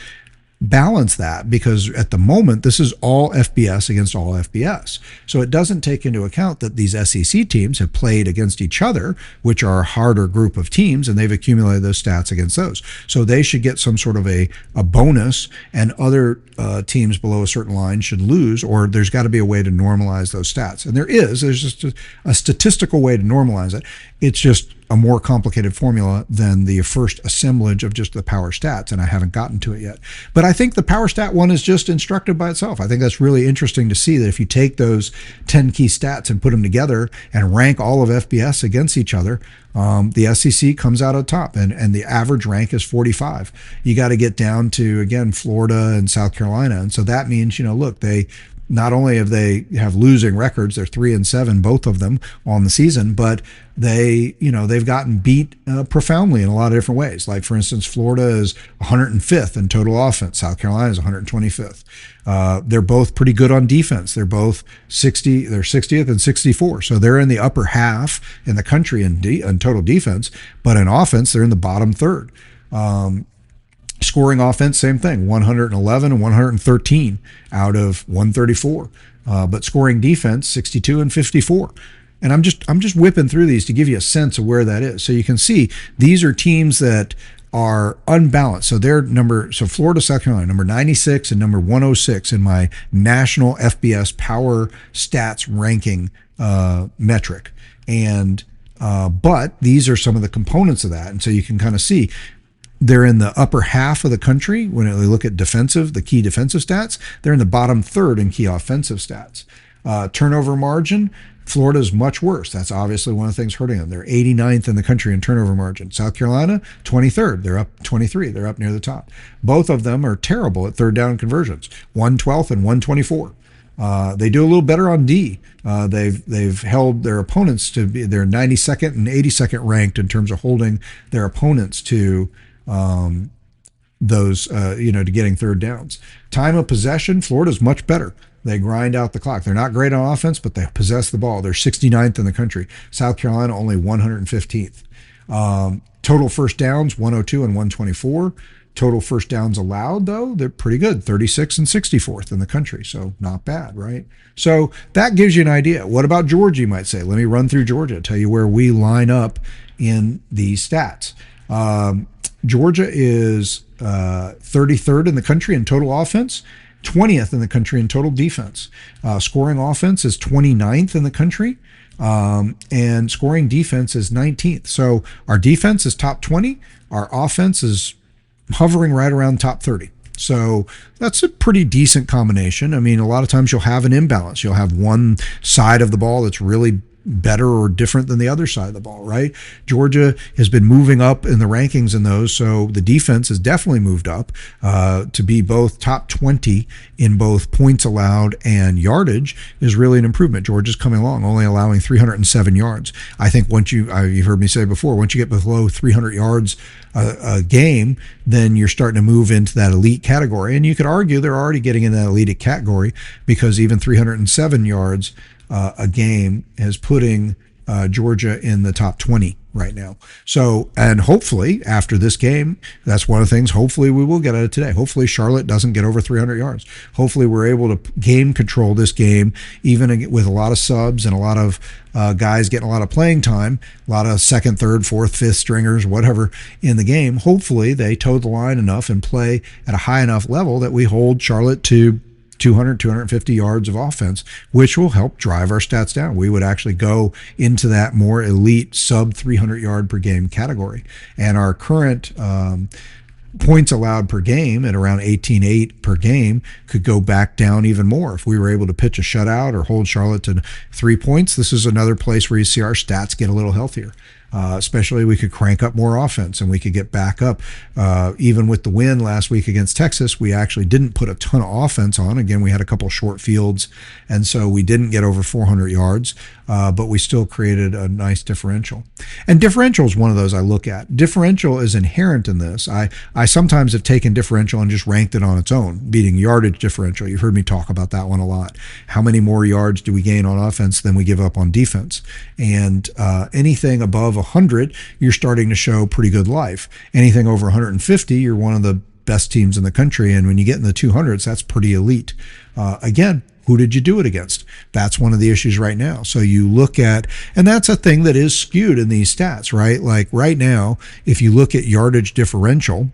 balance that, because at the moment this is all FBS against all FBS. So it doesn't take into account that these SEC teams have played against each other, which are a harder group of teams, and they've accumulated those stats against those. So they should get some sort of a bonus, and other teams below a certain line should lose, or there's got to be a way to normalize those stats. And there's just a statistical way to normalize it. It's just a more complicated formula than the first assemblage of just the power stats, and I haven't gotten to it yet. But I think the power stat one is just instructive by itself. I think that's really interesting to see that if you take those 10 key stats and put them together and rank all of FBS against each other, the SEC comes out on top, and the average rank is 45. You got to get down to, again, Florida and South Carolina, and so that means, look, they not only have losing records, they're 3-7, both of them on the season, but they've gotten beat profoundly in a lot of different ways. Like, for instance, Florida is 105th in total offense. South Carolina is 125th. They're both pretty good on defense. They're both 60. They're 60th and 64. So they're in the upper half in the country in total defense, but in offense they're in the bottom third. Scoring offense, same thing, 111 and 113 out of 134. But scoring defense, 62 and 54. And I'm just whipping through these to give you a sense of where that is. So you can see these are teams that are unbalanced. So Florida, South Carolina, number 96 and number 106 in my national FBS power stats ranking metric. And but these are some of the components of that. And so you can kind of see they're in the upper half of the country when they look at the key defensive stats. They're in the bottom third in key offensive stats. Turnover margin, Florida is much worse. That's obviously one of the things hurting them. They're 89th in the country in turnover margin. South Carolina, 23rd. They're up 23. They're up near the top. Both of them are terrible at third down conversions, 112th and 124. They do a little better on D. They've held their opponents to be, they're 92nd and 82nd ranked in terms of holding their opponents to to getting third downs. Time of possession, Florida's much better. They grind out the clock. They're not great on offense, but they possess the ball. They're 69th in the country. South Carolina only 115th. Total first downs, 102 and 124. Total first downs allowed, though, they're pretty good, 36 and 64th in the country. So not bad, right? So that gives you an idea. What about Georgia, you might say? Let me run through Georgia, tell you where we line up in these stats. Georgia is 33rd in the country in total offense, 20th in the country in total defense. Scoring offense is 29th in the country, and scoring defense is 19th. So our defense is top 20. Our offense is hovering right around top 30. So that's a pretty decent combination. I mean, a lot of times you'll have an imbalance. You'll have one side of the ball that's really better or different than the other side of the ball, right? Georgia has been moving up in the rankings in those, so the defense has definitely moved up to be both top 20 in both points allowed and yardage is really an improvement. Georgia's coming along, only allowing 307 yards. I think once you've heard me say before, once you get below 300 yards a game, then you're starting to move into that elite category. And you could argue they're already getting in that elite category because even 307 yards a game is putting Georgia in the top 20 right now. So, and hopefully after this game, that's one of the things, hopefully we will get at it today. Hopefully Charlotte doesn't get over 300 yards. Hopefully we're able to game control this game, even with a lot of subs and a lot of guys getting a lot of playing time, a lot of second, third, fourth, fifth stringers, whatever in the game. Hopefully they toe the line enough and play at a high enough level that we hold Charlotte to 200, 250 yards of offense, which will help drive our stats down. We would actually go into that more elite sub 300 yard per game category. And our current points allowed per game at around 18.8 per game could go back down even more. If we were able to pitch a shutout or hold Charlotte to 3 points, this is another place where you see our stats get a little healthier. Especially we could crank up more offense and we could get back up. Even with the win last week against Texas, we actually didn't put a ton of offense on. Again, we had a couple short fields, and so we didn't get over 400 yards, but we still created a nice differential. And differential is one of those I look at. Differential is inherent in this. I sometimes have taken differential and just ranked it on its own, beating yardage differential. You've heard me talk about that one a lot. How many more yards do we gain on offense than we give up on defense? And anything above 100, you're starting to show pretty good life. Anything over 150, you're one of the best teams in the country. And when you get in the 200s, that's pretty elite. Again, who did you do it against? That's one of the issues right now. So you look at, and that's a thing that is skewed in these stats, right? Like right now, if you look at yardage differential,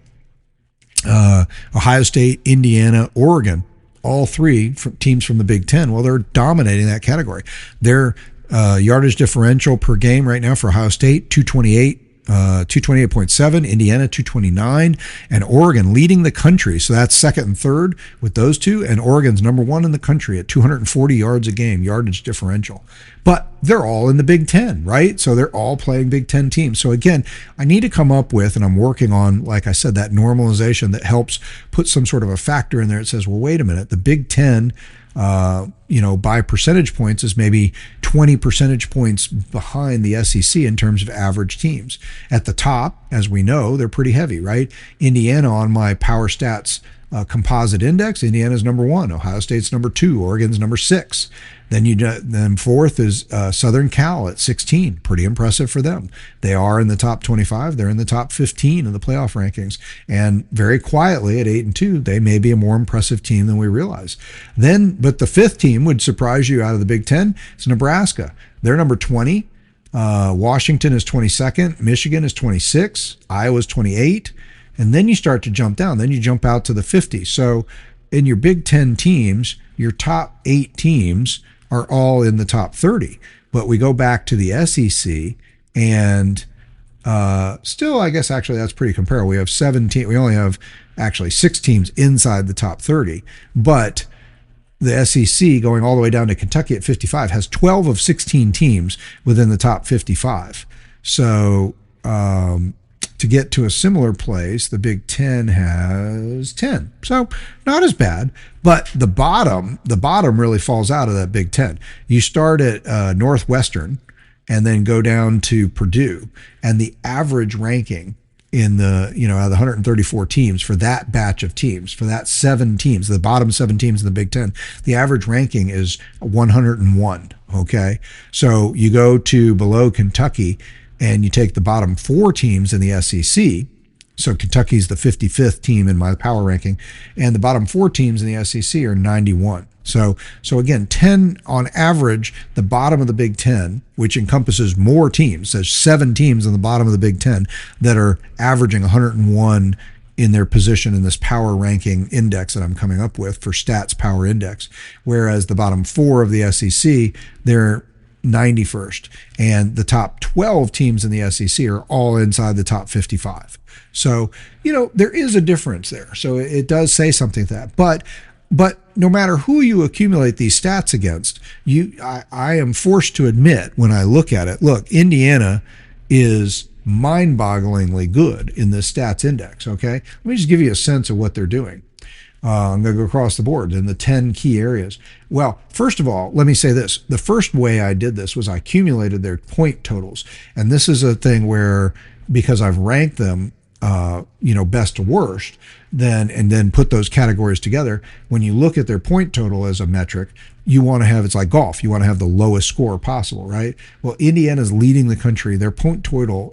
Ohio State, Indiana, Oregon, all three teams from the Big Ten, well, they're dominating that category. Their yardage differential per game right now for Ohio State, 228.7, Indiana 229, and Oregon leading the country. So that's second and third with those two, and Oregon's number one in the country at 240 yards a game, yardage differential. But they're all in the Big Ten, right? So they're all playing Big Ten teams. So again, I need to come up with, and I'm working on, like I said, that normalization that helps put some sort of a factor in there. It says, well, wait a minute, the Big Ten, by percentage points is maybe 20 percentage points behind the SEC in terms of average teams. At the top, as we know, they're pretty heavy, right? Indiana on my Power Stats composite index, Indiana's number 1, Ohio State's number 2, Oregon's number 6. Then fourth is Southern Cal at 16. Pretty impressive for them. They are in the top 25. They're in the top 15 of the playoff rankings. And very quietly at 8-2, they may be a more impressive team than we realize. But the fifth team would surprise you out of the Big Ten. It's Nebraska. They're number 20. Washington is 22nd. Michigan is 26. Iowa's 28. And then you start to jump down. Then you jump out to the 50. So in your Big Ten teams, your top 8 teams are all in the top 30. But we go back to the SEC, and still, I guess actually that's pretty comparable. We have 17. We only have actually 6 teams inside the top 30. But the SEC, going all the way down to Kentucky at 55, has 12 of 16 teams within the top 55. So to get to a similar place, the Big Ten has 10. So not as bad, but the bottom really falls out of that Big Ten. You start at Northwestern and then go down to Purdue, and the average ranking in the, out of the 134 teams for that batch of teams, for that 7 teams, the bottom 7 teams in the Big Ten, the average ranking is 101. Okay. So you go to below Kentucky, and you take the bottom 4 teams in the SEC. So Kentucky's the 55th team in my power ranking, and the bottom 4 teams in the SEC are 91. So again, 10 on average, the bottom of the Big Ten, which encompasses more teams. There's 7 teams in the bottom of the Big Ten that are averaging 101 in their position in this power ranking index that I'm coming up with for Stats Power Index. Whereas the bottom 4 of the SEC, they're 91st, and the top 12 teams in the SEC are all inside the top 55. So, there is a difference there. So it does say something to that. But no matter who you accumulate these stats against, I am forced to admit when I look at it, look, Indiana is mind-bogglingly good in this stats index, okay? Let me just give you a sense of what they're doing. I'm going to go across the board in the 10 key areas. Well, first of all, let me say this. The first way I did this was I accumulated their point totals. And this is a thing where, because I've ranked them, best to worst, then put those categories together, when you look at their point total as a metric, you want to have, it's like golf, you want to have the lowest score possible, right? Well, Indiana's leading the country. Their point total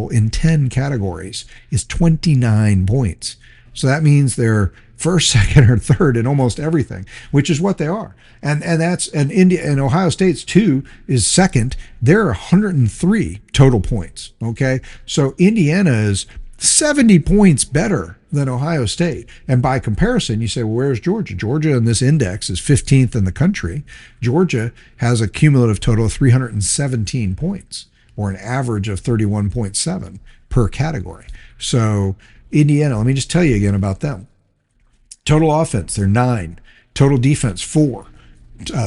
in 10 categories is 29 points. So that means they're first, second, or third in almost everything, which is what they are. And Ohio State's 2 is second. They're 103 total points. Okay. So Indiana is 70 points better than Ohio State. And by comparison, you say, well, where's Georgia? Georgia in this index is 15th in the country. Georgia has a cumulative total of 317 points, or an average of 31.7 per category. So Indiana, let me just tell you again about them. Total offense, they're 9. Total defense, 4.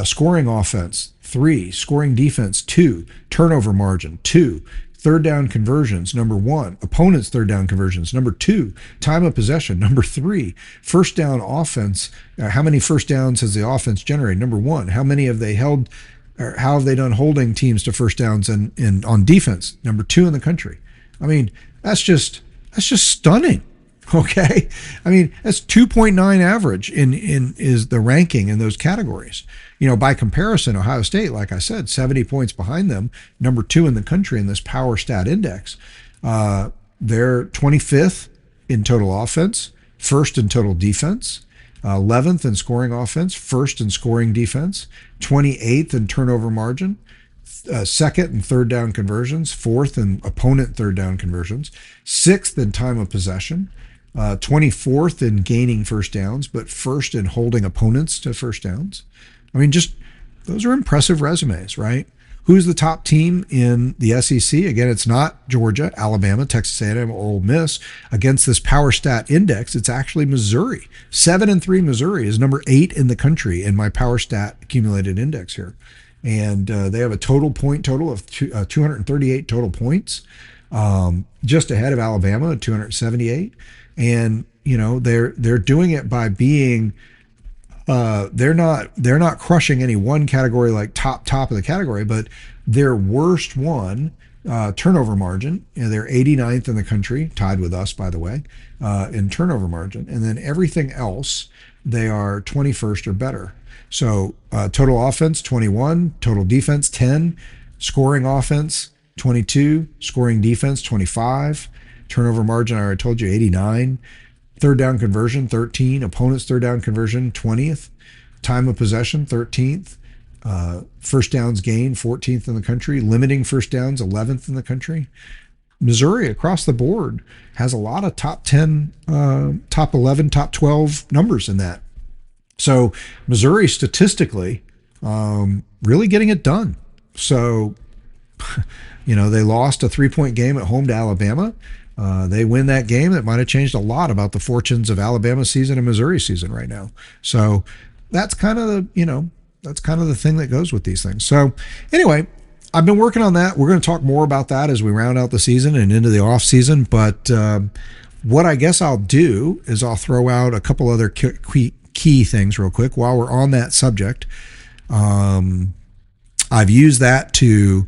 Scoring offense, 3. Scoring defense, 2. Turnover margin, 2. Third down conversions, number 1. Opponents' third down conversions, number 2. Time of possession, number 3. First down offense, how many first downs has the offense generated? Number 1. How many have they held, or how have they done holding teams to first downs on defense? Number 2 in the country. I mean, that's just stunning. Okay. I mean, that's 2.9 average is the ranking in those categories. By comparison, Ohio State, like I said, 70 points behind them, number 2 in the country in this power stat index. They're 25th in total offense, first in total defense, 11th in scoring offense, first in scoring defense, 28th in turnover margin, second and third down conversions, fourth in opponent third down conversions, sixth in time of possession, 24th in gaining first downs, but first in holding opponents to first downs. I mean, just those are impressive resumes, right? Who's the top team in the SEC? Again, it's not Georgia, Alabama, Texas A&M, or Ole Miss. Against this power stat index, it's actually Missouri. 7-3 Missouri is number 8 in the country in my power stat accumulated index here. And they have a total of 238 total points, just ahead of Alabama at 278. And, you know, they're doing it by being they're not crushing any one category like top of the category, but their worst one, turnover margin, they're 89th in the country, tied with us, by the way, in turnover margin. And then everything else, they are 21st or better. So total offense, 21, total defense, 10, scoring offense, 22, scoring defense, 25, turnover margin, I already told you, 89. Third down conversion, 13. Opponent's third down conversion, 20th. Time of possession, 13th. First downs gained, 14th in the country. Limiting first downs, 11th in the country. Missouri, across the board, has a lot of top 10, top 11, top 12 numbers in that. So Missouri, statistically, really getting it done. So, you know, they lost a 3-point game at home to Alabama. They win that game. That might have changed a lot about the fortunes of Alabama's season and Missouri's season right now. So that's kind of the thing that goes with these things. So anyway, I've been working on that. We're going to talk more about that as we round out the season and into the off season. But what I guess I'll do is I'll throw out a couple other key things real quick while we're on that subject. I've used that to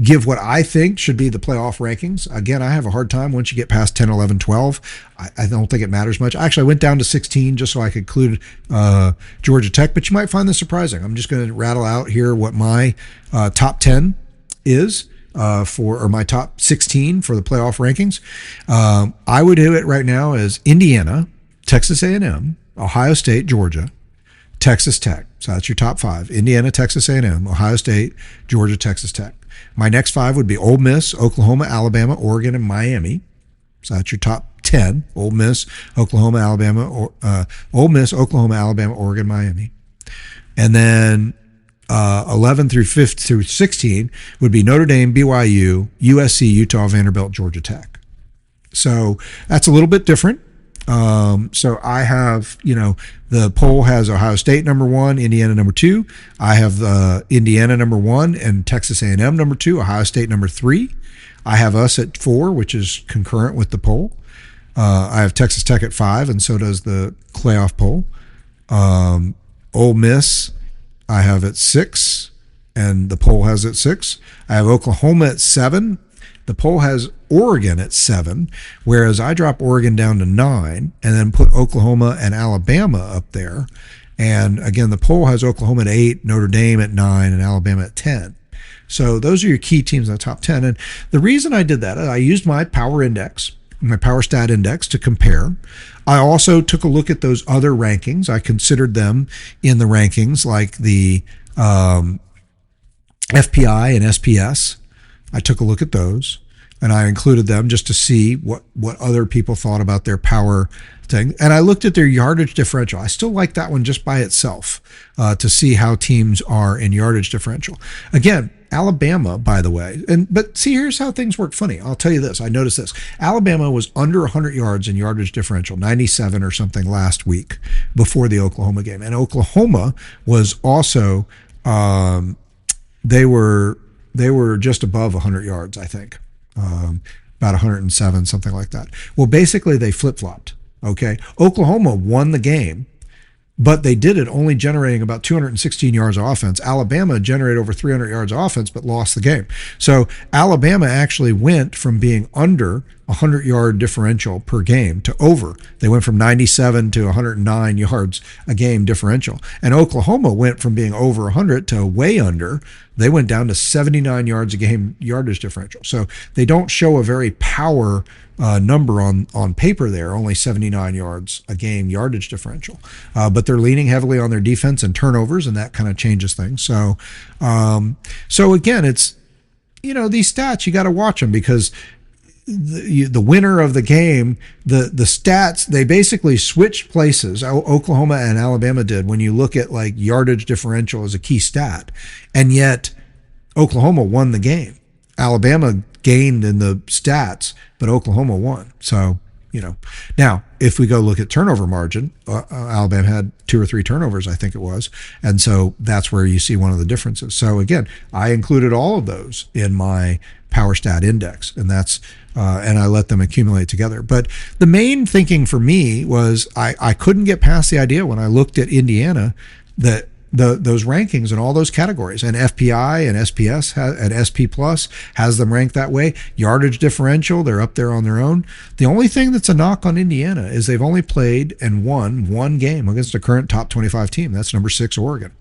give what I think should be the playoff rankings. Again, I have a hard time once you get past 10, 11, 12. I don't think it matters much. Actually, I went down to 16 just so I could include Georgia Tech, but you might find this surprising. I'm just going to rattle out here what my top 10 is or my top 16 for the playoff rankings. I would do it right now as Indiana, Texas A&M, Ohio State, Georgia, Texas Tech. So that's your top 5. Indiana, Texas A&M, Ohio State, Georgia, Texas Tech. My next 5 would be Ole Miss, Oklahoma, Alabama, Oregon, and Miami. So that's your top 10. Ole Miss, Oklahoma, Alabama, Oregon, Miami. And then 11 through 16 would be Notre Dame, BYU, USC, Utah, Vanderbilt, Georgia Tech. So that's a little bit different. So I have, the poll has Ohio State number 1, Indiana number 2. I have Indiana number 1 and Texas A&M number 2, Ohio State number 3. I have us at 4, which is concurrent with the poll. I have Texas Tech at 5, and so does the playoff poll. Ole Miss, I have at 6, and the poll has at 6. I have Oklahoma at 7. The poll has Oregon at 7, whereas I drop Oregon down to 9 and then put Oklahoma and Alabama up there. And again, the poll has Oklahoma at 8, Notre Dame at 9, and Alabama at 10. So those are your key teams in the top 10. And the reason I did that, I used my power index, my power stat index to compare. I also took a look at those other rankings. I considered them in the rankings like the FPI and SPS. I took a look at those and I included them just to see what other people thought about their power thing. And I looked at their yardage differential. I still like that one just by itself to see how teams are in yardage differential. Again, Alabama, by the way, but see, here's how things work funny. I'll tell you this. I noticed this. Alabama was under 100 yards in yardage differential, 97 or something last week before the Oklahoma game. And Oklahoma was also, they were just above 100 yards, I think, about 107, something like that. Well, basically, they flip-flopped, okay? Oklahoma won the game, but they did it only generating about 216 yards of offense. Alabama generated over 300 yards of offense, but lost the game. So Alabama actually went from being under 100-yard differential per game to over. They went from 97 to 109 yards a game differential. And Oklahoma went from being over 100 to way under. They went down to 79 yards a game yardage differential. So they don't show a very power number on paper there, only 79 yards a game yardage differential. But they're leaning heavily on their defense and turnovers, and that kind of changes things. So again, it's, these stats, you got to watch them, because the winner of the game, the stats, they basically switched places. Oklahoma and Alabama did, when you look at like yardage differential as a key stat, and yet Oklahoma won the game. Alabama gained in the stats, but Oklahoma won. So, now if we go look at turnover margin, Alabama had 2 or 3 turnovers, I think it was. And so that's where you see one of the differences. So again, I included all of those in my power stat index, and that's, and I let them accumulate together. But the main thinking for me was I couldn't get past the idea when I looked at Indiana that those rankings in all those categories, and FPI and SPS and SP Plus has them ranked that way. Yardage differential, they're up there on their own. The only thing that's a knock on Indiana is they've only played and won one game against a current top 25 team. That's number 6 Oregon.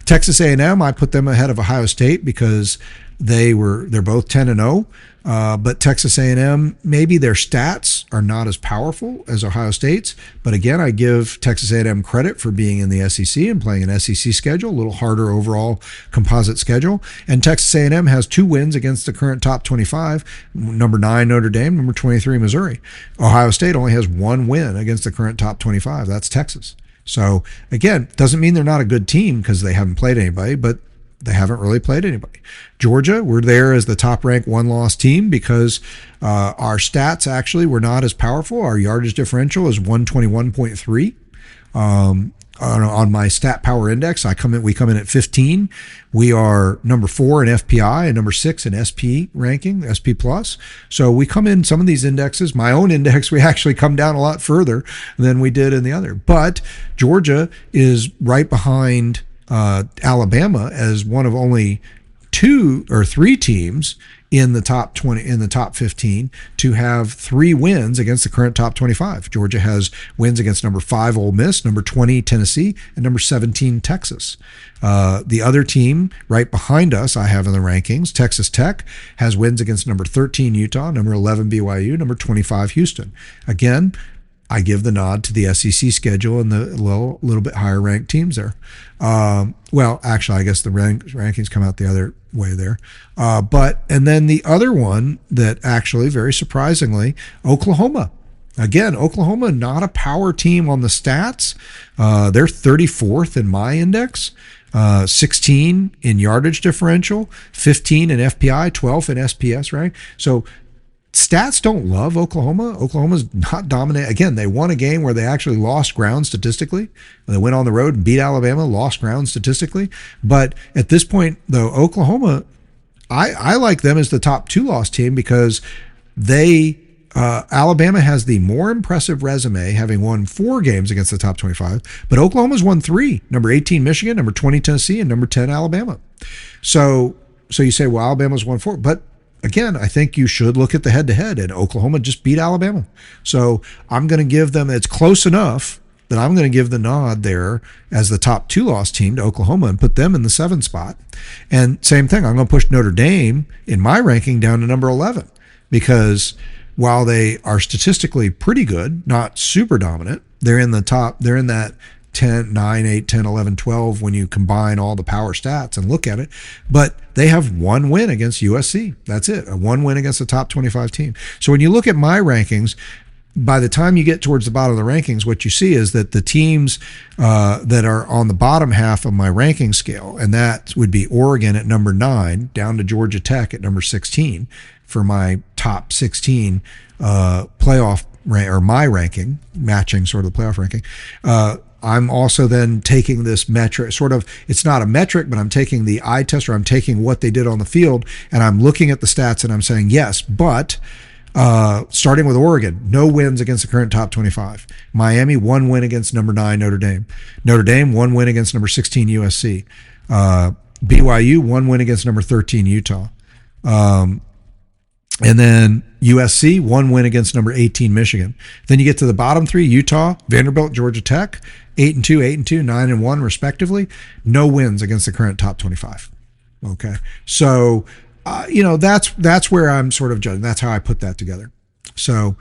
Texas A&M, I put them ahead of Ohio State because they're both 10-0. But Texas A&M, maybe their stats are not as powerful as Ohio State's. But again, I give Texas A&M credit for being in the SEC and playing an SEC schedule, a little harder overall composite schedule. And Texas A&M has 2 wins against the current top 25, number 9 Notre Dame, number 23 Missouri. Ohio State only has 1 win against the current top 25. That's Texas. So again, doesn't mean they're not a good team because they haven't played anybody, but they haven't really played anybody. Georgia, we're there as the top-ranked one-loss team because our stats actually were not as powerful. Our yardage differential is 121.3. On my stat power index, we come in at 15. We are number 4 in FPI and number 6 in SP ranking, SP Plus. So we come in some of these indexes. My own index, we actually come down a lot further than we did in the other. But Georgia is right behind Alabama as one of only 2 or 3 teams in the top 20, in the top 15 to have 3 wins against the current top 25. Georgia has wins against number 5 Ole Miss, number 20 Tennessee, and number 17 Texas. The other team right behind us, I have in the rankings, Texas Tech, has wins against number 13 Utah, number 11 BYU, number 25 Houston. Again, I give the nod to the SEC schedule and the little bit higher ranked teams there. Well, actually, I guess the rankings come out the other way there. And then the other one that actually, very surprisingly, Oklahoma. Again, Oklahoma, not a power team on the stats. They're 34th in my index. 16 in yardage differential, 15 in FPI, 12 in SPS rank. So stats don't love Oklahoma. Oklahoma's not dominant. Again, they won a game where they actually lost ground statistically. They went on the road and beat Alabama, lost ground statistically. But at this point, though, Oklahoma, I like them as the top 2-loss team because Alabama has the more impressive resume, having won 4 games against the top 25, but Oklahoma's won 3, number 18 Michigan, number 20 Tennessee, and number 10 Alabama. So you say, well, Alabama's won 4, but again, I think you should look at the head-to-head, and Oklahoma just beat Alabama. So I'm going to give them, it's close enough that I'm going to give the nod there as the top 2-loss team to Oklahoma and put them in the 7 spot. And same thing, I'm going to push Notre Dame in my ranking down to number 11 because while they are statistically pretty good, not super dominant, they're in the top, they're in that 10, 9, 8, 10, 11, 12 when you combine all the power stats and look at it. But they have 1 win against USC. That's it, a 1 win against the top 25 team. So when you look at my rankings, by the time you get towards the bottom of the rankings, what you see is that the teams that are on the bottom half of my ranking scale, and that would be Oregon at number 9, down to Georgia Tech at number 16 for my top 16 playoff or my ranking, matching sort of the playoff ranking. I'm also then taking this metric, sort of, it's not a metric, but I'm taking the eye test, or I'm taking what they did on the field, and I'm looking at the stats and I'm saying, yes, but starting with Oregon, no wins against the current top 25. Miami, 1 win against number 9 Notre Dame. Notre Dame, 1 win against number 16 USC. BYU, 1 win against number 13 Utah. And then USC, one win against number 18 Michigan. Then you get to the bottom three: Utah, Vanderbilt, Georgia Tech, 8-2, 8-2, 9-1 respectively. No wins against the current top 25. Okay, so that's where I'm sort of judging. That's how I put that together. So,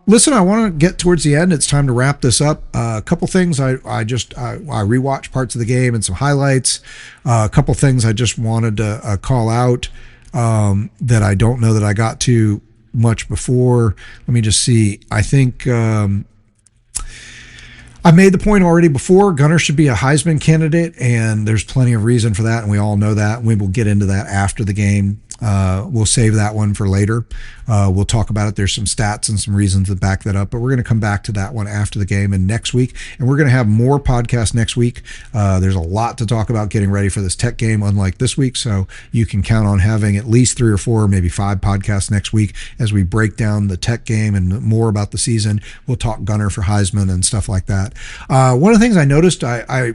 listen, I want to get towards the end. It's time to wrap this up. A couple things I rewatched parts of the game and some highlights. A couple things I just wanted to call out. That I don't know that I got to much before. Let me just see. I think I made the point already before. Gunnar should be a Heisman candidate, and there's plenty of reason for that, and we all know that. We will get into that after the game. We'll save that one for later. We'll talk about it. There's some stats and some reasons to back that up, but we're going to come back to that one after the game and next week. And we're going to have more podcasts next week. There's a lot to talk about getting ready for this Tech game, unlike this week. So you can count on having at least 3 or 4, maybe 5 podcasts next week as we break down the Tech game and more about the season. We'll talk Gunnar for Heisman and stuff like that. One of the things I noticed,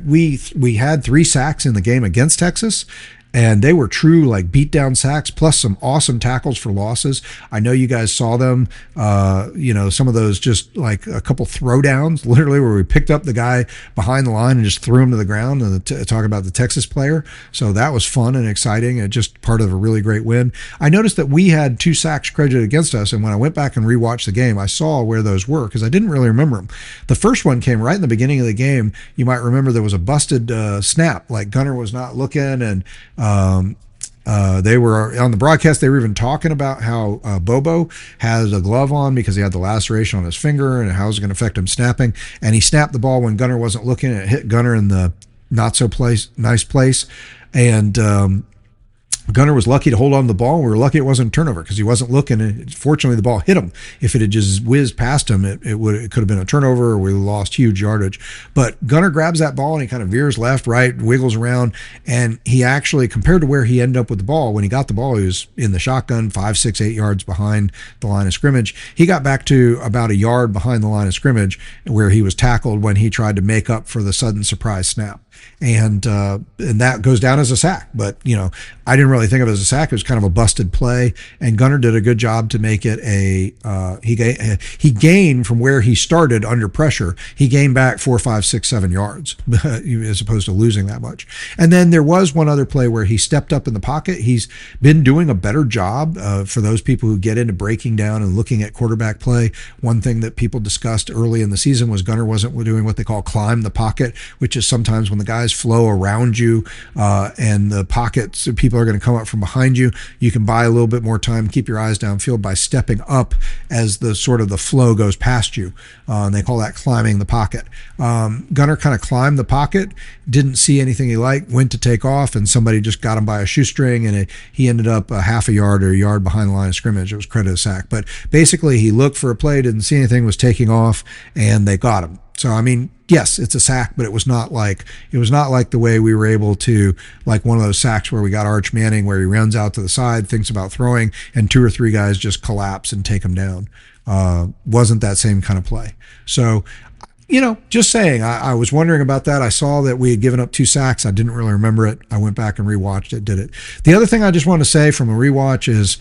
we had 3 sacks in the game against Texas. And they were true like beatdown sacks, plus some awesome tackles for losses. I know you guys saw them, some of those just like a couple throwdowns, literally where we picked up the guy behind the line and just threw him to the ground, and talk about the Texas player. So that was fun and exciting and just part of a really great win. I noticed that we had 2 sacks credited against us, and when I went back and rewatched the game, I saw where those were because I didn't really remember them. The first one came right in the beginning of the game. You might remember there was a busted snap, like Gunnar was not looking, and they were on the broadcast. They were even talking about how Bobo has a glove on because he had the laceration on his finger and how it was going to affect him snapping. And he snapped the ball when Gunnar wasn't looking, and it hit Gunnar in the not so nice place. And Gunnar was lucky to hold on to the ball. We were lucky it wasn't a turnover because he wasn't looking. And fortunately, the ball hit him. If it had just whizzed past him, it could have been a turnover, or we lost huge yardage. But Gunnar grabs that ball and he kind of veers left, right, wiggles around, and he actually, compared to where he ended up with the ball, when he got the ball, he was in the shotgun, 5, 6, 8 yards behind the line of scrimmage. He got back to about a yard behind the line of scrimmage where he was tackled when he tried to make up for the sudden surprise snap. And that goes down as a sack. But, I didn't really think of it as a sack. It was kind of a busted play. And Gunnar did a good job to make it he gained from where he started under pressure. He gained back 4, 5, 6, 7 yards as opposed to losing that much. And then there was one other play where he stepped up in the pocket. He's been doing a better job for those people who get into breaking down and looking at quarterback play. One thing that people discussed early in the season was Gunnar wasn't doing what they call climb the pocket, which is sometimes when the guys flow around you and the pockets, people are going to come up from behind you. You can buy a little bit more time, keep your eyes downfield by stepping up as the sort of the flow goes past you. And they call that climbing the pocket. Gunnar kind of climbed the pocket, didn't see anything he liked, went to take off, and somebody just got him by a shoestring, and he ended up a half a yard or a yard behind the line of scrimmage. It was credit a sack. But basically, he looked for a play, didn't see anything, was taking off, and they got him. So, I mean, yes, it's a sack, but it was not like the way we were able to, like one of those sacks where we got Arch Manning, where he runs out to the side, thinks about throwing, and 2 or 3 guys just collapse and take him down. Wasn't that same kind of play. So, just saying, I was wondering about that. I saw that we had given up 2 sacks. I didn't really remember it. I went back and rewatched it, did it. The other thing I just want to say from a rewatch is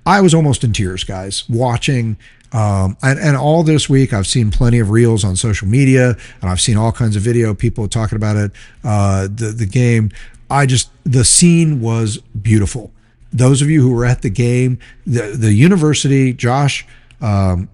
I was almost in tears, guys, watching. And all this week, I've seen plenty of reels on social media, and I've seen all kinds of video, people talking about it, the game. The scene was beautiful. Those of you who were at the game, the university, Josh Brooks,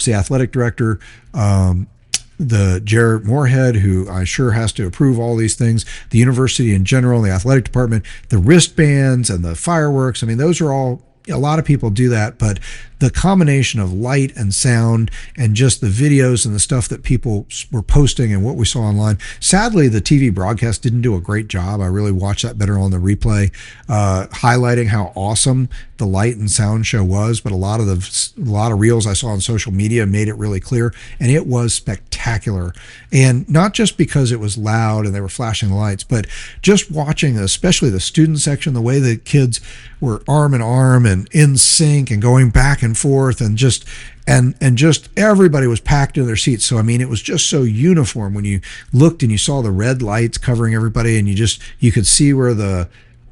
the athletic director, the Jared Moorhead, who I sure has to approve all these things, the university in general, the athletic department, the wristbands and the fireworks. I mean, those are all, a lot of people do that, but the combination of light and sound and just the videos and the stuff that people were posting and what we saw online. Sadly, the TV broadcast didn't do a great job. I really watched that better on the replay, highlighting how awesome the light and sound show was. But a lot of reels I saw on social media made it really clear, and it was spectacular. And not just because it was loud and they were flashing lights, but just watching, especially the student section, the way the kids were arm in arm and in sync and going back and forth, and just everybody was packed in their seats. So I mean, it was just so uniform when you looked and you saw the red lights covering everybody, and you could see where the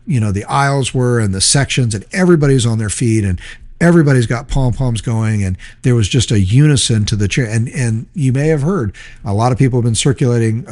the aisles were and the sections, and everybody's on their feet and everybody's got pom-poms going, and there was just a unison to the cheer. And you may have heard, a lot of people have been circulating,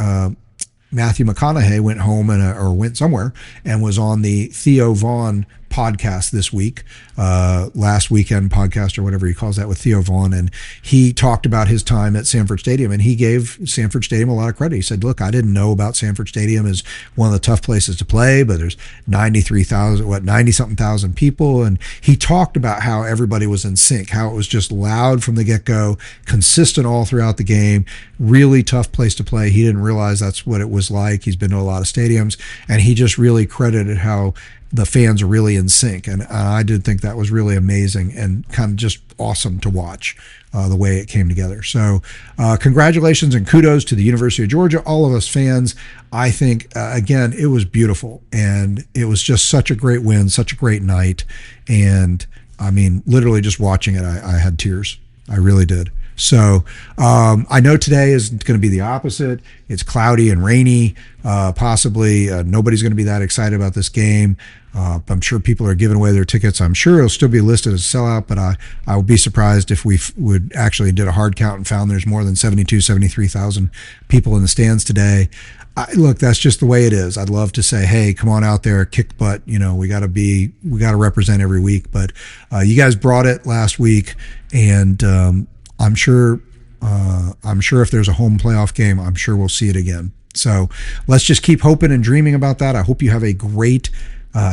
Matthew McConaughey went home or went somewhere and was on the Theo Vaughn podcast this week, last weekend podcast or whatever he calls that, with Theo Vaughn. And he talked about his time at Sanford Stadium, and he gave Sanford Stadium a lot of credit. He said, look, I didn't know about Sanford Stadium as one of the tough places to play, but there's 90-something thousand people. And he talked about how everybody was in sync, how it was just loud from the get-go, consistent all throughout the game, really tough place to play. He didn't realize that's what it was like. He's been to a lot of stadiums, and he just really credited how the fans are really in sync. And I did think that was really amazing and kind of just awesome to watch, the way it came together. So congratulations and kudos to the University of Georgia, all of us fans. I think, again, it was beautiful, and it was just such a great win, such a great night. And I mean, literally just watching it, I had tears. I really did. So I know today is going to be the opposite. It's cloudy and rainy, possibly. Nobody's going to be that excited about this game. I'm sure people are giving away their tickets. I'm sure it'll still be listed as a sellout, but I would be surprised if we would actually did a hard count and found there's more than 73,000 people in the stands today. Look, that's just the way it is. I'd love to say, hey, come on out there, kick butt. We got to represent every week. But you guys brought it last week, and I'm sure if there's a home playoff game, I'm sure we'll see it again. So let's just keep hoping and dreaming about that. I hope you have a great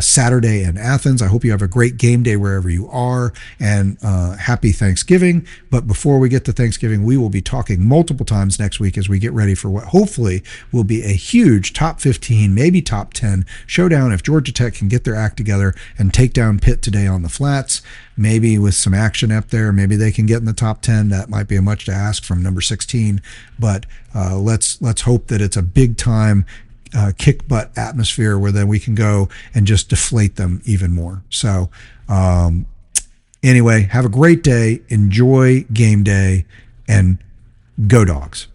Saturday in Athens. I hope you have a great game day wherever you are, and happy Thanksgiving. But before we get to Thanksgiving, we will be talking multiple times next week as we get ready for what hopefully will be a huge top 15, maybe top 10 showdown if Georgia Tech can get their act together and take down Pitt today on the flats. Maybe with some action up there, maybe they can get in the top 10. That might be a much to ask from number 16, but let's hope that it's a big time kick butt atmosphere where then we can go and just deflate them even more. So anyway, have a great day, enjoy game day, and go Dogs.